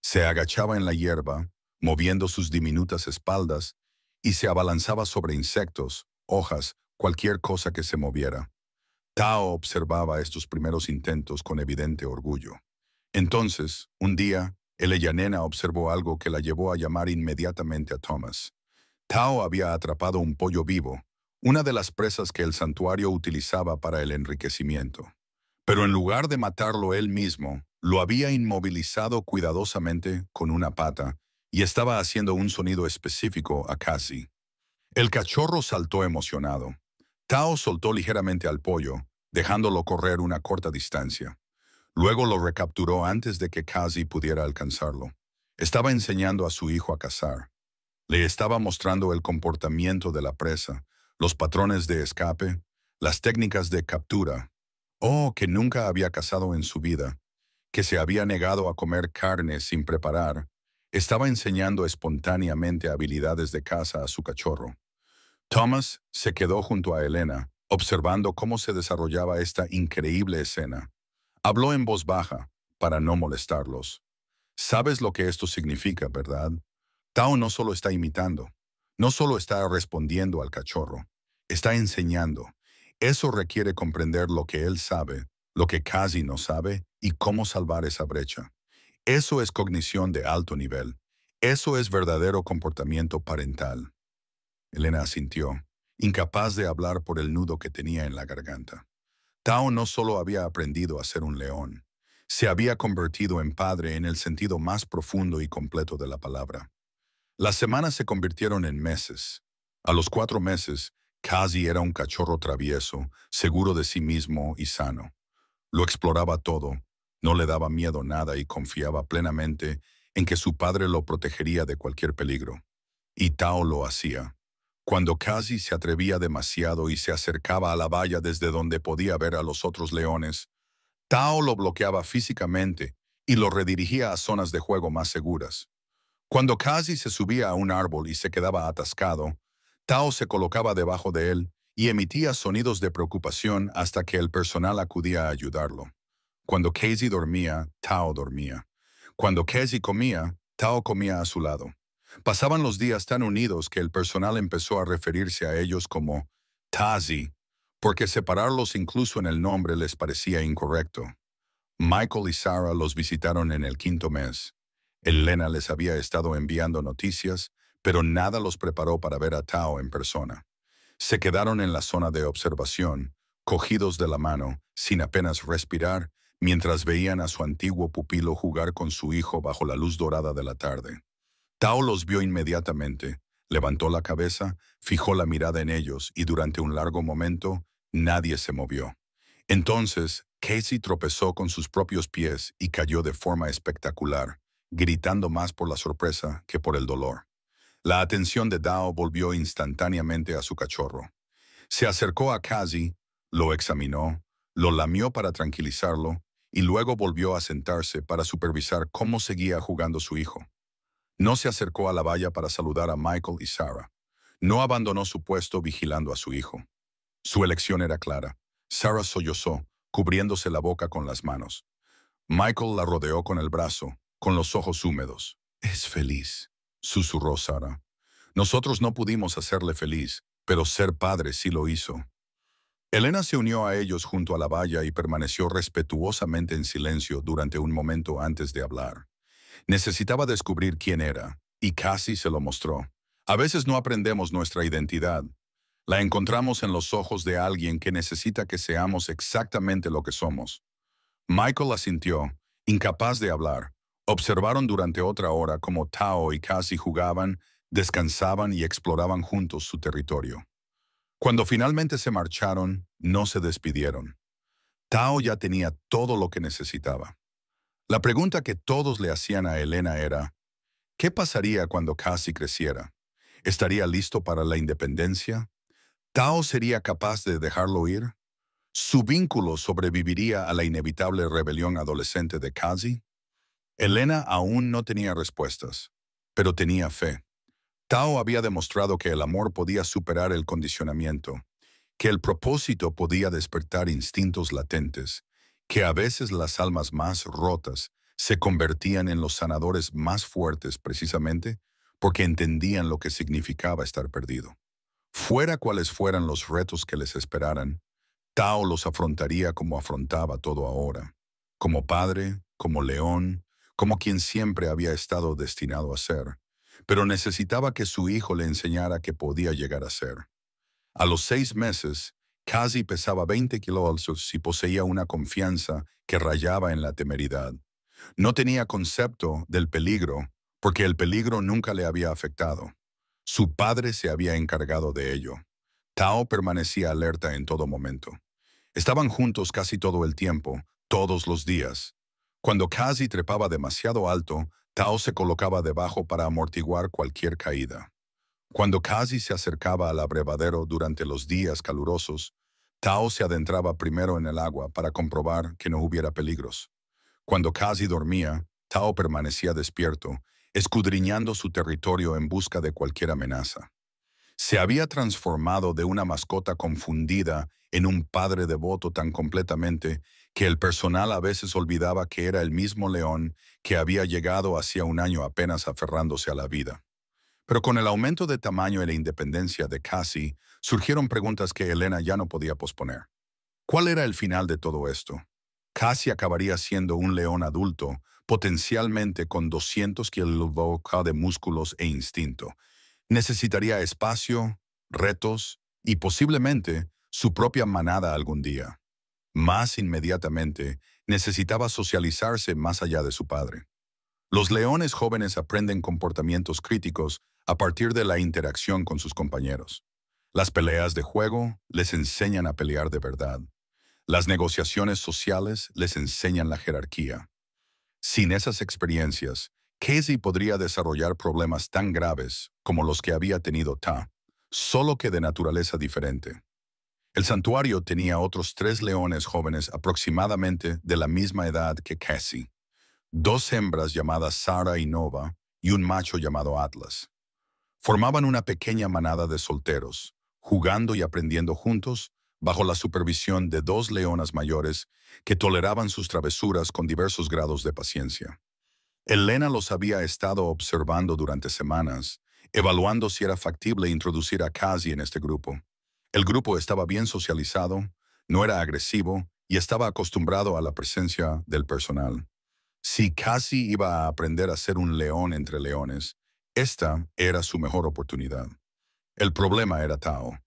Speaker 1: Se agachaba en la hierba, moviendo sus diminutas espaldas, y se abalanzaba sobre insectos, hojas, cualquier cosa que se moviera. Tao observaba estos primeros intentos con evidente orgullo. Entonces, un día, el Ellanena observó algo que la llevó a llamar inmediatamente a Thomas. Tao había atrapado un pollo vivo, una de las presas que el santuario utilizaba para el enriquecimiento. Pero en lugar de matarlo él mismo, lo había inmovilizado cuidadosamente con una pata y estaba haciendo un sonido específico a Cassie. El cachorro saltó emocionado. Tao soltó ligeramente al pollo, dejándolo correr una corta distancia. Luego lo recapturó antes de que Cassie pudiera alcanzarlo. Estaba enseñando a su hijo a cazar. Le estaba mostrando el comportamiento de la presa, los patrones de escape, las técnicas de captura. Oh, que nunca había cazado en su vida, que se había negado a comer carne sin preparar. Estaba enseñando espontáneamente habilidades de caza a su cachorro. Thomas se quedó junto a Elena, observando cómo se desarrollaba esta increíble escena. Habló en voz baja, para no molestarlos. «Sabes lo que esto significa, ¿verdad? Tao no solo está imitando, no solo está respondiendo al cachorro, está enseñando. Eso requiere comprender lo que él sabe, lo que Cassie no sabe y cómo salvar esa brecha. Eso es cognición de alto nivel. Eso es verdadero comportamiento parental». Elena asintió, incapaz de hablar por el nudo que tenía en la garganta. Tao no solo había aprendido a ser un león, se había convertido en padre en el sentido más profundo y completo de la palabra. Las semanas se convirtieron en meses. A los 4 meses, Cassie era un cachorro travieso, seguro de sí mismo y sano. Lo exploraba todo, no le daba miedo nada y confiaba plenamente en que su padre lo protegería de cualquier peligro. Y Tao lo hacía. Cuando Cassie se atrevía demasiado y se acercaba a la valla desde donde podía ver a los otros leones, Tao lo bloqueaba físicamente y lo redirigía a zonas de juego más seguras. Cuando Cassie se subía a un árbol y se quedaba atascado, Tao se colocaba debajo de él y emitía sonidos de preocupación hasta que el personal acudía a ayudarlo. Cuando Casey dormía, Tao dormía. Cuando Casey comía, Tao comía a su lado. Pasaban los días tan unidos que el personal empezó a referirse a ellos como Tazi, porque separarlos incluso en el nombre les parecía incorrecto. Michael y Sarah los visitaron en el 5.º mes. Elena les había estado enviando noticias, pero nada los preparó para ver a Tao en persona. Se quedaron en la zona de observación, cogidos de la mano, sin apenas respirar, mientras veían a su antiguo pupilo jugar con su hijo bajo la luz dorada de la tarde. Tao los vio inmediatamente, levantó la cabeza, fijó la mirada en ellos y durante un largo momento nadie se movió. Entonces, Casey tropezó con sus propios pies y cayó de forma espectacular, gritando más por la sorpresa que por el dolor. La atención de Tao volvió instantáneamente a su cachorro. Se acercó a Casey, lo examinó, lo lamió para tranquilizarlo y luego volvió a sentarse para supervisar cómo seguía jugando su hijo. No se acercó a la valla para saludar a Michael y Sarah. No abandonó su puesto vigilando a su hijo. Su elección era clara. Sarah sollozó, cubriéndose la boca con las manos. Michael la rodeó con el brazo, con los ojos húmedos. «Es feliz», susurró Sarah. «Nosotros no pudimos hacerle feliz, pero ser padre sí lo hizo. Elena se unió a ellos junto a la valla y permaneció respetuosamente en silencio durante un momento antes de hablar. Necesitaba descubrir quién era, y casi se lo mostró. A veces no aprendemos nuestra identidad. La encontramos en los ojos de alguien que necesita que seamos exactamente lo que somos. Michael asintió, incapaz de hablar. Observaron durante otra hora cómo Tao y Cassie jugaban, descansaban y exploraban juntos su territorio. Cuando finalmente se marcharon, no se despidieron. Tao ya tenía todo lo que necesitaba. La pregunta que todos le hacían a Elena era, ¿qué pasaría cuando Cassie creciera? ¿Estaría listo para la independencia? ¿Tao sería capaz de dejarlo ir? ¿Su vínculo sobreviviría a la inevitable rebelión adolescente de Cassie? Elena aún no tenía respuestas, pero tenía fe. Tao había demostrado que el amor podía superar el condicionamiento, que el propósito podía despertar instintos latentes, que a veces las almas más rotas se convertían en los sanadores más fuertes precisamente porque entendían lo que significaba estar perdido. Fuera cuales fueran los retos que les esperaran, Tao los afrontaría como afrontaba todo ahora, como padre, como león, como quien siempre había estado destinado a ser, pero necesitaba que su hijo le enseñara que podía llegar a ser. A los 6 meses, Cassie pesaba 20 kilos y poseía una confianza que rayaba en la temeridad. No tenía concepto del peligro, porque el peligro nunca le había afectado. Su padre se había encargado de ello. Tao permanecía alerta en todo momento. Estaban juntos casi todo el tiempo, todos los días. Cuando Cassie trepaba demasiado alto, Tao se colocaba debajo para amortiguar cualquier caída. Cuando Cassie se acercaba al abrevadero durante los días calurosos, Tao se adentraba primero en el agua para comprobar que no hubiera peligros. Cuando Cassie dormía, Tao permanecía despierto, escudriñando su territorio en busca de cualquier amenaza. Se había transformado de una mascota confundida en un padre devoto tan completamente que el personal a veces olvidaba que era el mismo león que había llegado hacía un año apenas aferrándose a la vida. Pero con el aumento de tamaño y la independencia de Cassie, surgieron preguntas que Elena ya no podía posponer. ¿Cuál era el final de todo esto? Cassie acabaría siendo un león adulto, potencialmente con 200 kilos de músculos e instinto. Necesitaría espacio, retos y posiblemente su propia manada algún día. Más inmediatamente, necesitaba socializarse más allá de su padre. Los leones jóvenes aprenden comportamientos críticos a partir de la interacción con sus compañeros. Las peleas de juego les enseñan a pelear de verdad. Las negociaciones sociales les enseñan la jerarquía. Sin esas experiencias, Casey podría desarrollar problemas tan graves como los que había tenido Ta, solo que de naturaleza diferente. El santuario tenía otros 3 leones jóvenes aproximadamente de la misma edad que Cassie, 2 hembras llamadas Sara y Nova y un macho llamado Atlas. Formaban una pequeña manada de solteros, jugando y aprendiendo juntos bajo la supervisión de 2 leonas mayores que toleraban sus travesuras con diversos grados de paciencia. Elena los había estado observando durante semanas, evaluando si era factible introducir a Cassie en este grupo. El grupo estaba bien socializado, no era agresivo y estaba acostumbrado a la presencia del personal. Si Cassie iba a aprender a ser un león entre leones, esta era su mejor oportunidad. El problema era Tao.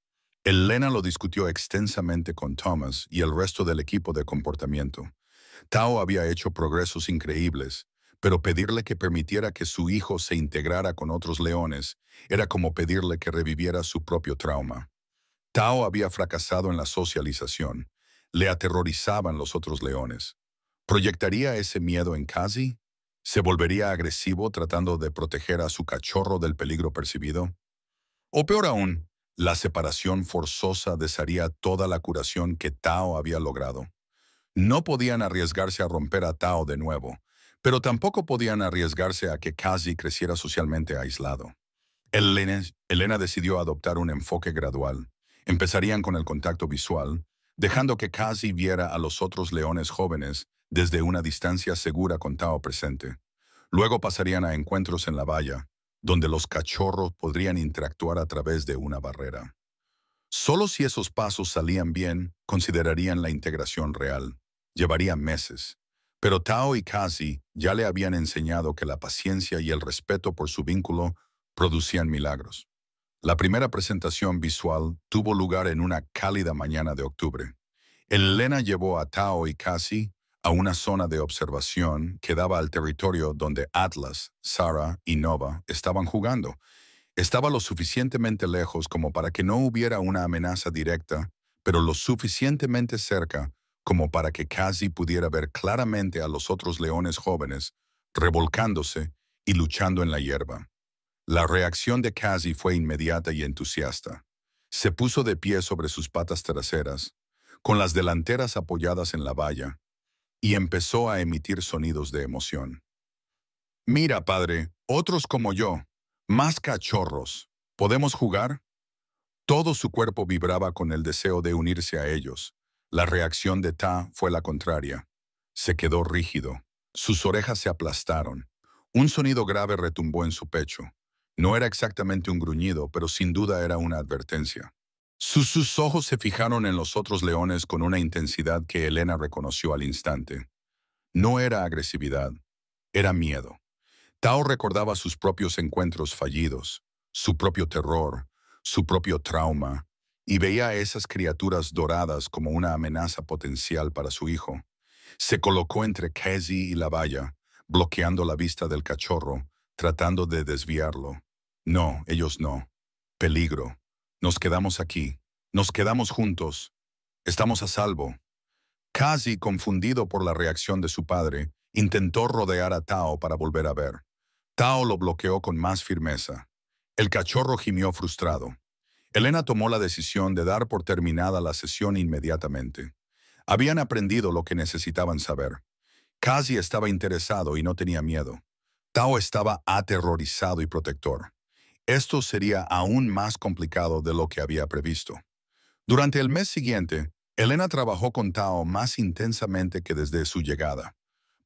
Speaker 1: Elena lo discutió extensamente con Thomas y el resto del equipo de comportamiento. Tao había hecho progresos increíbles, pero pedirle que permitiera que su hijo se integrara con otros leones era como pedirle que reviviera su propio trauma. Tao había fracasado en la socialización. Le aterrorizaban los otros leones. ¿Proyectaría ese miedo en Cassie? ¿Se volvería agresivo tratando de proteger a su cachorro del peligro percibido? O peor aún, la separación forzosa desharía toda la curación que Tao había logrado. No podían arriesgarse a romper a Tao de nuevo, pero tampoco podían arriesgarse a que Cassie creciera socialmente aislado. Elena decidió adoptar un enfoque gradual. Empezarían con el contacto visual, dejando que Cassie viera a los otros leones jóvenes desde una distancia segura con Tao presente. Luego pasarían a encuentros en la valla, donde los cachorros podrían interactuar a través de una barrera. Solo si esos pasos salían bien, considerarían la integración real. Llevaría meses. Pero Tao y Cassie ya le habían enseñado que la paciencia y el respeto por su vínculo producían milagros. La primera presentación visual tuvo lugar en una cálida mañana de octubre. Elena llevó a Tao y Cassie a una zona de observación que daba al territorio donde Atlas, Sarah y Nova estaban jugando. Estaba lo suficientemente lejos como para que no hubiera una amenaza directa, pero lo suficientemente cerca como para que Cassie pudiera ver claramente a los otros leones jóvenes revolcándose y luchando en la hierba. La reacción de Cassie fue inmediata y entusiasta. Se puso de pie sobre sus patas traseras, con las delanteras apoyadas en la valla, y empezó a emitir sonidos de emoción. «Mira, padre, otros como yo, más cachorros. ¿Podemos jugar?» Todo su cuerpo vibraba con el deseo de unirse a ellos. La reacción de Ta fue la contraria. Se quedó rígido. Sus orejas se aplastaron. Un sonido grave retumbó en su pecho. No era exactamente un gruñido, pero sin duda era una advertencia. Sus ojos se fijaron en los otros leones con una intensidad que Elena reconoció al instante. No era agresividad, era miedo. Tao recordaba sus propios encuentros fallidos, su propio terror, su propio trauma, y veía a esas criaturas doradas como una amenaza potencial para su hijo. Se colocó entre Cassie y la valla, bloqueando la vista del cachorro, tratando de desviarlo. No, ellos no. Peligro. Nos quedamos aquí. Nos quedamos juntos. Estamos a salvo. Cassie, confundido por la reacción de su padre, intentó rodear a Tao para volver a ver. Tao lo bloqueó con más firmeza. El cachorro gimió frustrado. Elena tomó la decisión de dar por terminada la sesión inmediatamente. Habían aprendido lo que necesitaban saber. Cassie estaba interesado y no tenía miedo. Tao estaba aterrorizado y protector. Esto sería aún más complicado de lo que había previsto. Durante el mes siguiente, Elena trabajó con Tao más intensamente que desde su llegada.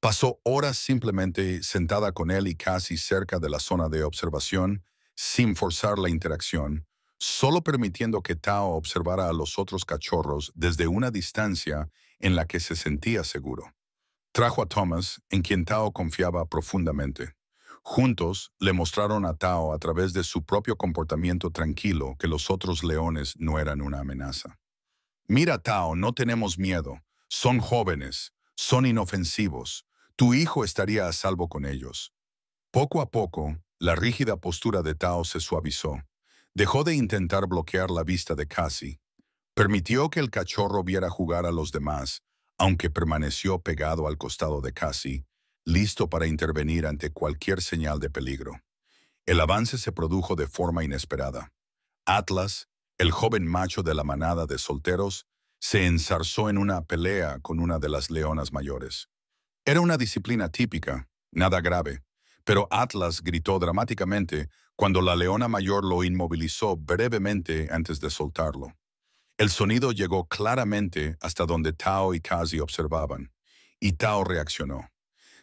Speaker 1: Pasó horas simplemente sentada con él y casi cerca de la zona de observación, sin forzar la interacción, solo permitiendo que Tao observara a los otros cachorros desde una distancia en la que se sentía seguro. Trajo a Thomas, en quien Tao confiaba profundamente. Juntos le mostraron a Tao a través de su propio comportamiento tranquilo que los otros leones no eran una amenaza. «Mira, Tao, no tenemos miedo. Son jóvenes, son inofensivos. Tu hijo estaría a salvo con ellos». Poco a poco, la rígida postura de Tao se suavizó. Dejó de intentar bloquear la vista de Cassie. Permitió que el cachorro viera jugar a los demás, aunque permaneció pegado al costado de Cassie, listo para intervenir ante cualquier señal de peligro. El avance se produjo de forma inesperada. Atlas, el joven macho de la manada de solteros, se enzarzó en una pelea con una de las leonas mayores. Era una disciplina típica, nada grave, pero Atlas gritó dramáticamente cuando la leona mayor lo inmovilizó brevemente antes de soltarlo. El sonido llegó claramente hasta donde Tao y Cassie observaban, y Tao reaccionó.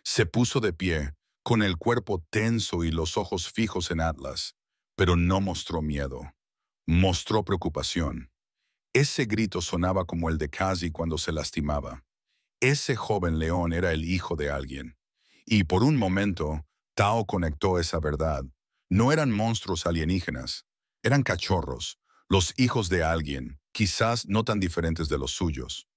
Speaker 1: Se puso de pie, con el cuerpo tenso y los ojos fijos en Atlas, pero no mostró miedo. Mostró preocupación. Ese grito sonaba como el de Cassie cuando se lastimaba. Ese joven león era el hijo de alguien. Y por un momento, Tao conectó esa verdad. No eran monstruos alienígenas, eran cachorros, los hijos de alguien, quizás no tan diferentes de los suyos.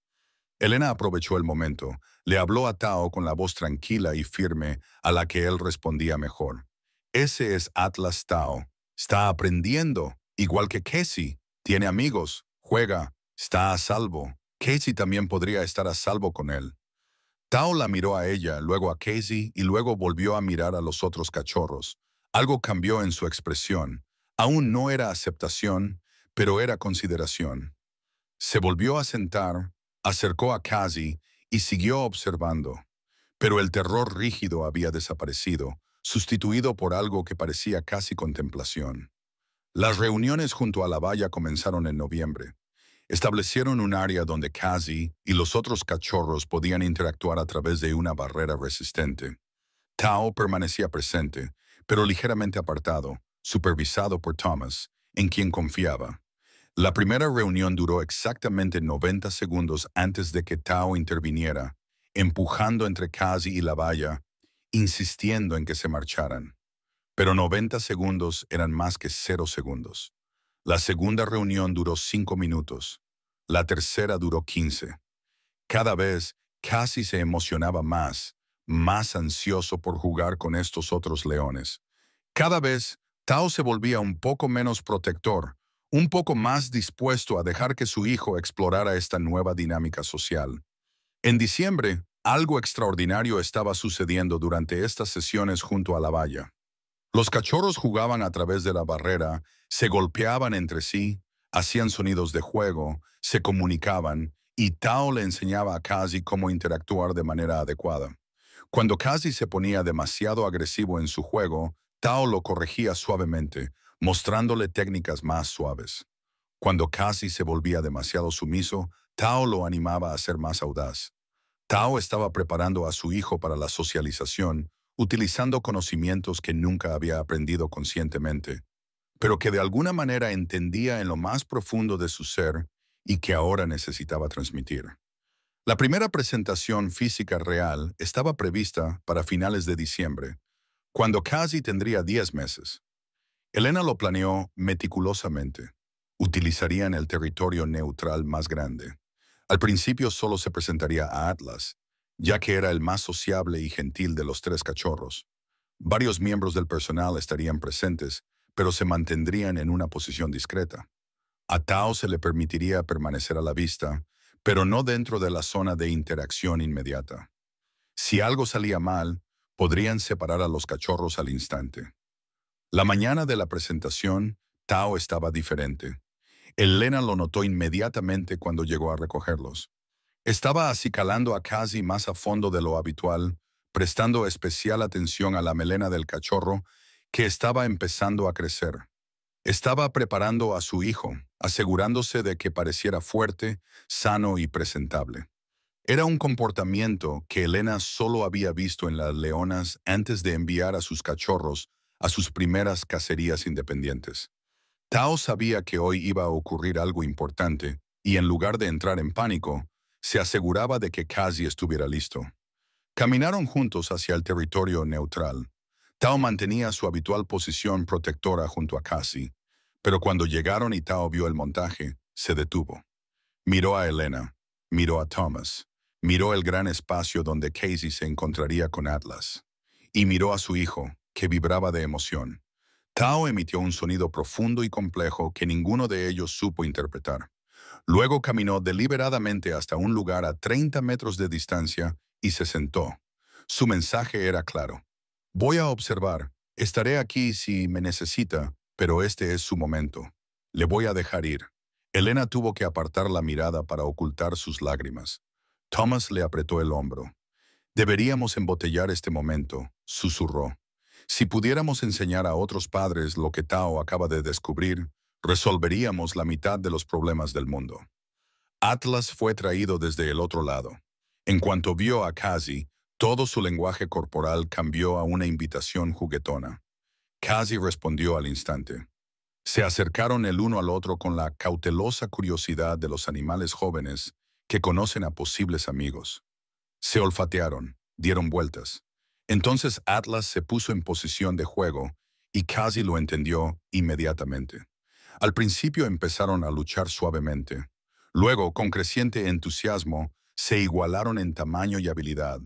Speaker 1: Elena aprovechó el momento, le habló a Tao con la voz tranquila y firme a la que él respondía mejor. «Ese es Atlas Tao. Está aprendiendo, igual que Casey. Tiene amigos, juega, está a salvo. Casey también podría estar a salvo con él». Tao la miró a ella, luego a Casey y luego volvió a mirar a los otros cachorros. Algo cambió en su expresión. Aún no era aceptación, pero era consideración. Se volvió a sentar, acercó a Cassie y siguió observando. Pero el terror rígido había desaparecido, sustituido por algo que parecía casi contemplación. Las reuniones junto a la valla comenzaron en noviembre. Establecieron un área donde Cassie y los otros cachorros podían interactuar a través de una barrera resistente. Tao permanecía presente, pero ligeramente apartado, supervisado por Thomas, en quien confiaba. La primera reunión duró exactamente 90 segundos antes de que Tao interviniera, empujando entre Cassie y la valla, insistiendo en que se marcharan. Pero 90 segundos eran más que 0 segundos. La segunda reunión duró 5 minutos. La tercera duró 15. Cada vez, Cassie se emocionaba más ansioso por jugar con estos otros leones. Cada vez, Tao se volvía un poco menos protector, un poco más dispuesto a dejar que su hijo explorara esta nueva dinámica social. En diciembre, algo extraordinario estaba sucediendo durante estas sesiones junto a la valla. Los cachorros jugaban a través de la barrera, se golpeaban entre sí, hacían sonidos de juego, se comunicaban, y Tao le enseñaba a Cassie cómo interactuar de manera adecuada. Cuando Cassie se ponía demasiado agresivo en su juego, Tao lo corregía suavemente, mostrándole técnicas más suaves. Cuando Cassie se volvía demasiado sumiso, Tao lo animaba a ser más audaz. Tao estaba preparando a su hijo para la socialización, utilizando conocimientos que nunca había aprendido conscientemente, pero que de alguna manera entendía en lo más profundo de su ser y que ahora necesitaba transmitir. La primera presentación física real estaba prevista para finales de diciembre, cuando Cassie tendría 10 meses. Elena lo planeó meticulosamente. Utilizarían el territorio neutral más grande. Al principio solo se presentaría a Atlas, ya que era el más sociable y gentil de los tres cachorros. Varios miembros del personal estarían presentes, pero se mantendrían en una posición discreta. A Tao se le permitiría permanecer a la vista, pero no dentro de la zona de interacción inmediata. Si algo salía mal, podrían separar a los cachorros al instante. La mañana de la presentación, Tao estaba diferente. Elena lo notó inmediatamente cuando llegó a recogerlos. Estaba acicalando a Cassie más a fondo de lo habitual, prestando especial atención a la melena del cachorro que estaba empezando a crecer. Estaba preparando a su hijo, asegurándose de que pareciera fuerte, sano y presentable. Era un comportamiento que Elena solo había visto en las leonas antes de enviar a sus cachorros a sus primeras cacerías independientes. Tao sabía que hoy iba a ocurrir algo importante y en lugar de entrar en pánico, se aseguraba de que Cassie estuviera listo. Caminaron juntos hacia el territorio neutral. Tao mantenía su habitual posición protectora junto a Cassie, pero cuando llegaron y Tao vio el montaje, se detuvo. Miró a Elena, miró a Thomas, miró el gran espacio donde Cassie se encontraría con Atlas, y miró a su hijo, que vibraba de emoción. Tao emitió un sonido profundo y complejo que ninguno de ellos supo interpretar. Luego caminó deliberadamente hasta un lugar a 30 metros de distancia y se sentó. Su mensaje era claro. Voy a observar. Estaré aquí si me necesita, pero este es su momento. Le voy a dejar ir. Elena tuvo que apartar la mirada para ocultar sus lágrimas. Thomas le apretó el hombro. Deberíamos embotellar este momento, susurró. Si pudiéramos enseñar a otros padres lo que Tao acaba de descubrir, resolveríamos la mitad de los problemas del mundo. Atlas fue traído desde el otro lado. En cuanto vio a Cassie, todo su lenguaje corporal cambió a una invitación juguetona. Cassie respondió al instante. Se acercaron el uno al otro con la cautelosa curiosidad de los animales jóvenes que conocen a posibles amigos. Se olfatearon, dieron vueltas. Entonces Atlas se puso en posición de juego y Cassie lo entendió inmediatamente. Al principio empezaron a luchar suavemente. Luego, con creciente entusiasmo, se igualaron en tamaño y habilidad.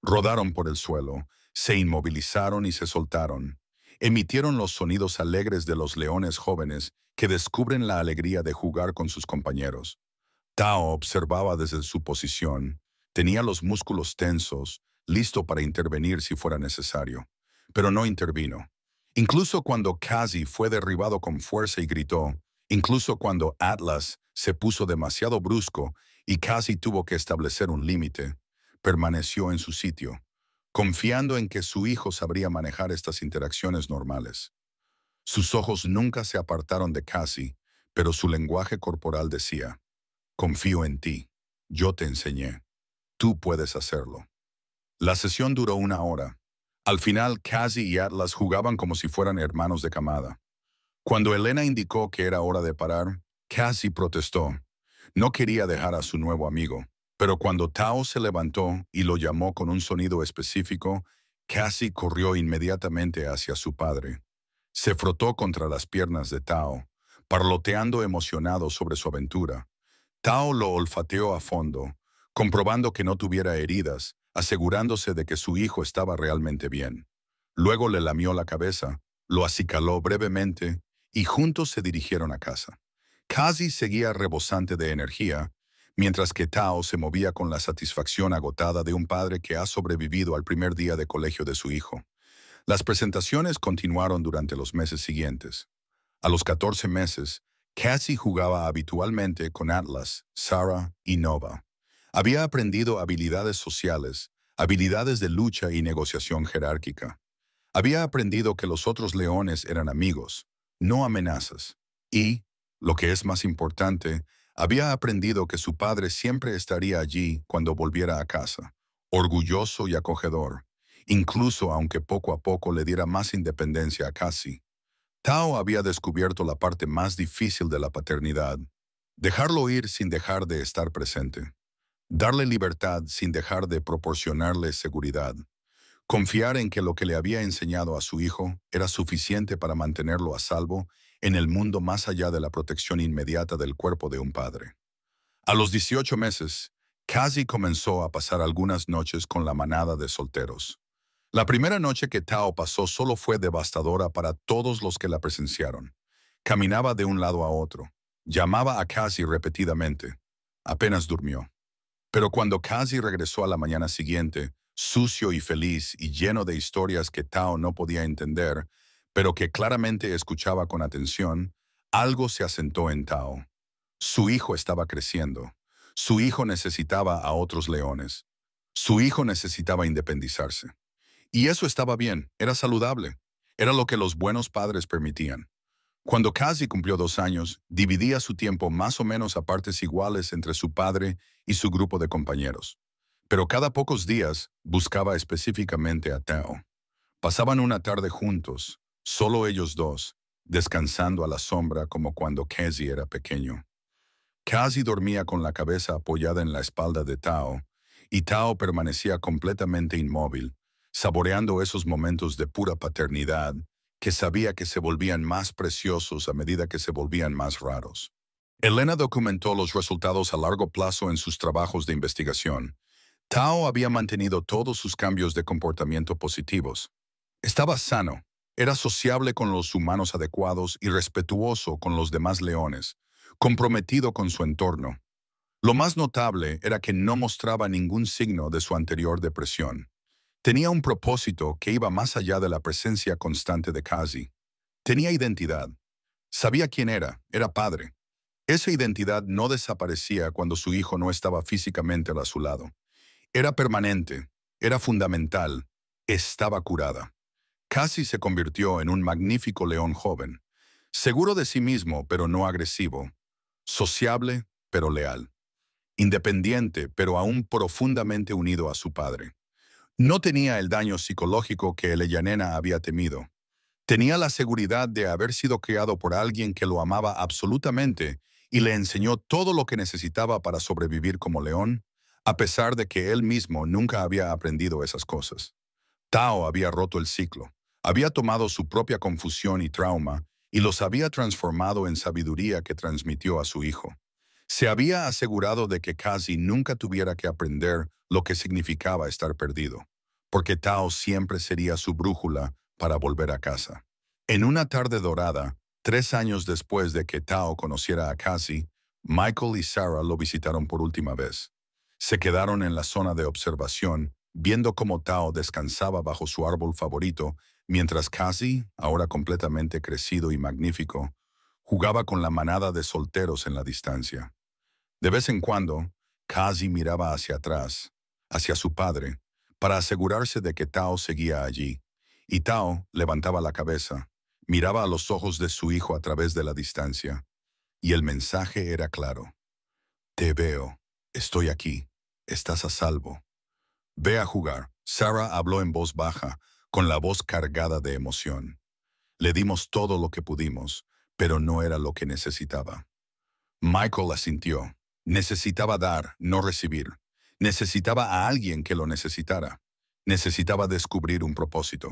Speaker 1: Rodaron por el suelo, se inmovilizaron y se soltaron. Emitieron los sonidos alegres de los leones jóvenes que descubren la alegría de jugar con sus compañeros. Tao observaba desde su posición. Tenía los músculos tensos, listo para intervenir si fuera necesario. Pero no intervino. Incluso cuando Cassie fue derribado con fuerza y gritó, incluso cuando Atlas se puso demasiado brusco y Cassie tuvo que establecer un límite, permaneció en su sitio, confiando en que su hijo sabría manejar estas interacciones normales. Sus ojos nunca se apartaron de Cassie, pero su lenguaje corporal decía, confío en ti, yo te enseñé, tú puedes hacerlo. La sesión duró 1 hora. Al final, Cassie y Atlas jugaban como si fueran hermanos de camada. Cuando Elena indicó que era hora de parar, Cassie protestó. No quería dejar a su nuevo amigo, pero cuando Tao se levantó y lo llamó con un sonido específico, Cassie corrió inmediatamente hacia su padre. Se frotó contra las piernas de Tao, parloteando emocionado sobre su aventura. Tao lo olfateó a fondo, comprobando que no tuviera heridas, asegurándose de que su hijo estaba realmente bien. Luego le lamió la cabeza, lo acicaló brevemente y juntos se dirigieron a casa. Cassie seguía rebosante de energía, mientras que Tao se movía con la satisfacción agotada de un padre que ha sobrevivido al primer día de colegio de su hijo. Las presentaciones continuaron durante los meses siguientes. A los 14 meses, Cassie jugaba habitualmente con Atlas, Sarah y Nova. Había aprendido habilidades sociales, habilidades de lucha y negociación jerárquica. Había aprendido que los otros leones eran amigos, no amenazas. Y, lo que es más importante, había aprendido que su padre siempre estaría allí cuando volviera a casa, orgulloso y acogedor, incluso aunque poco a poco le diera más independencia a Cassie. Tao había descubierto la parte más difícil de la paternidad: dejarlo ir sin dejar de estar presente, darle libertad sin dejar de proporcionarle seguridad, confiar en que lo que le había enseñado a su hijo era suficiente para mantenerlo a salvo en el mundo más allá de la protección inmediata del cuerpo de un padre. A los 18 meses, Cassie comenzó a pasar algunas noches con la manada de solteros. La primera noche que Tao pasó solo fue devastadora para todos los que la presenciaron. Caminaba de un lado a otro. Llamaba a Cassie repetidamente. Apenas durmió. Pero cuando Cassie regresó a la mañana siguiente, sucio y feliz y lleno de historias que Tao no podía entender, pero que claramente escuchaba con atención, algo se asentó en Tao. Su hijo estaba creciendo. Su hijo necesitaba a otros leones. Su hijo necesitaba independizarse. Y eso estaba bien, era saludable. Era lo que los buenos padres permitían. Cuando Cassie cumplió 2 años, dividía su tiempo más o menos a partes iguales entre su padre y su grupo de compañeros. Pero cada pocos días buscaba específicamente a Tao. Pasaban una tarde juntos, solo ellos dos, descansando a la sombra como cuando Cassie era pequeño. Cassie dormía con la cabeza apoyada en la espalda de Tao, y Tao permanecía completamente inmóvil, saboreando esos momentos de pura paternidad que sabía que se volvían más preciosos a medida que se volvían más raros. Elena documentó los resultados a largo plazo en sus trabajos de investigación. Tao había mantenido todos sus cambios de comportamiento positivos. Estaba sano, era sociable con los humanos adecuados y respetuoso con los demás leones, comprometido con su entorno. Lo más notable era que no mostraba ningún signo de su anterior depresión. Tenía un propósito que iba más allá de la presencia constante de Cassie. Tenía identidad. Sabía quién era padre. Esa identidad no desaparecía cuando su hijo no estaba físicamente a su lado. Era permanente, era fundamental, estaba curada. Cassie se convirtió en un magnífico león joven, seguro de sí mismo pero no agresivo, sociable pero leal, independiente pero aún profundamente unido a su padre. No tenía el daño psicológico que el Ellanena había temido. Tenía la seguridad de haber sido criado por alguien que lo amaba absolutamente y le enseñó todo lo que necesitaba para sobrevivir como león, a pesar de que él mismo nunca había aprendido esas cosas. Tao había roto el ciclo, había tomado su propia confusión y trauma y los había transformado en sabiduría que transmitió a su hijo. Se había asegurado de que Cassie nunca tuviera que aprender lo que significaba estar perdido, porque Tao siempre sería su brújula para volver a casa. En una tarde dorada, 3 años después de que Tao conociera a Cassie, Michael y Sarah lo visitaron por última vez. Se quedaron en la zona de observación, viendo cómo Tao descansaba bajo su árbol favorito, mientras Cassie, ahora completamente crecido y magnífico, jugaba con la manada de solteros en la distancia. De vez en cuando, Cassie miraba hacia atrás, hacia su padre, para asegurarse de que Tao seguía allí, y Tao levantaba la cabeza, miraba a los ojos de su hijo a través de la distancia, y el mensaje era claro. Te veo, estoy aquí, estás a salvo. Ve a jugar. Sarah habló en voz baja, con la voz cargada de emoción. Le dimos todo lo que pudimos, pero no era lo que necesitaba. Michael asintió. Necesitaba dar, no recibir. Necesitaba a alguien que lo necesitara. Necesitaba descubrir un propósito.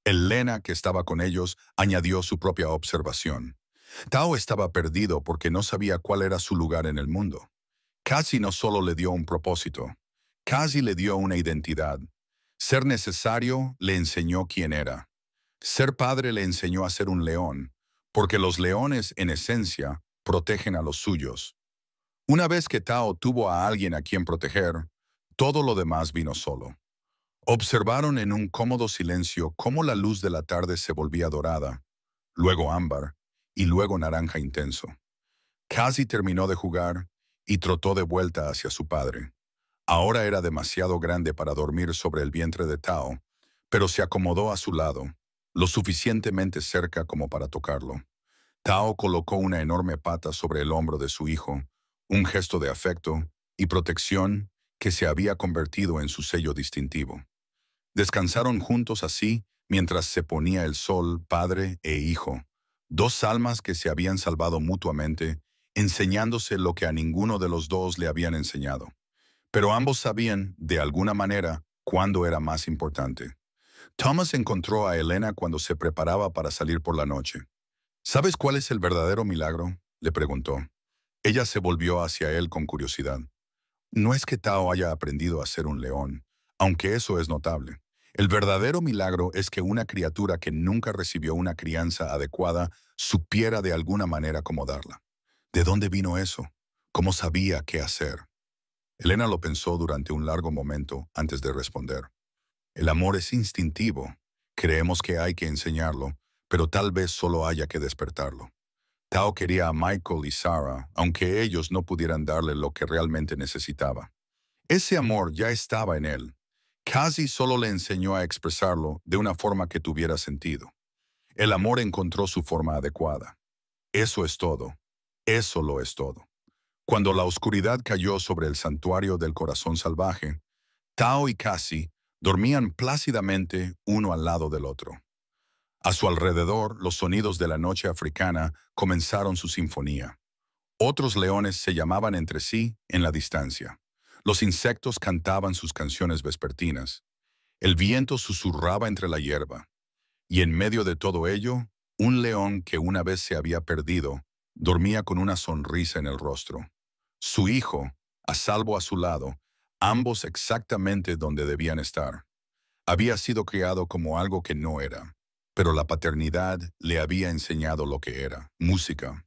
Speaker 1: Elena, que estaba con ellos, añadió su propia observación. Tao estaba perdido porque no sabía cuál era su lugar en el mundo. Cassie no solo le dio un propósito, Cassie le dio una identidad. Ser necesario le enseñó quién era. Ser padre le enseñó a ser un león, porque los leones, en esencia, protegen a los suyos. Una vez que Tao tuvo a alguien a quien proteger, todo lo demás vino solo. Observaron en un cómodo silencio cómo la luz de la tarde se volvía dorada, luego ámbar y luego naranja intenso. Cassie terminó de jugar y trotó de vuelta hacia su padre. Ahora era demasiado grande para dormir sobre el vientre de Tao, pero se acomodó a su lado, lo suficientemente cerca como para tocarlo. Tao colocó una enorme pata sobre el hombro de su hijo, un gesto de afecto y protección que se había convertido en su sello distintivo. Descansaron juntos así mientras se ponía el sol, padre e hijo, dos almas que se habían salvado mutuamente, enseñándose lo que a ninguno de los dos le habían enseñado. Pero ambos sabían, de alguna manera, cuándo era más importante. Thomas encontró a Elena cuando se preparaba para salir por la noche. ¿Sabes cuál es el verdadero milagro?, le preguntó. Ella se volvió hacia él con curiosidad. No es que Tao haya aprendido a ser un león, aunque eso es notable. El verdadero milagro es que una criatura que nunca recibió una crianza adecuada supiera de alguna manera cómo darla. ¿De dónde vino eso? ¿Cómo sabía qué hacer? Elena lo pensó durante un largo momento antes de responder. El amor es instintivo. Creemos que hay que enseñarlo, pero tal vez solo haya que despertarlo. Tao quería a Michael y Sarah, aunque ellos no pudieran darle lo que realmente necesitaba. Ese amor ya estaba en él. Cassie solo le enseñó a expresarlo de una forma que tuviera sentido. El amor encontró su forma adecuada. Eso es todo. Eso lo es todo. Cuando la oscuridad cayó sobre el santuario del corazón salvaje, Tao y Cassie dormían plácidamente uno al lado del otro. A su alrededor, los sonidos de la noche africana comenzaron su sinfonía. Otros leones se llamaban entre sí en la distancia. Los insectos cantaban sus canciones vespertinas. El viento susurraba entre la hierba. Y en medio de todo ello, un león que una vez se había perdido, dormía con una sonrisa en el rostro. Su hijo, a salvo a su lado, ambos exactamente donde debían estar. Había sido criado como algo que no era, pero la paternidad le había enseñado lo que era: música,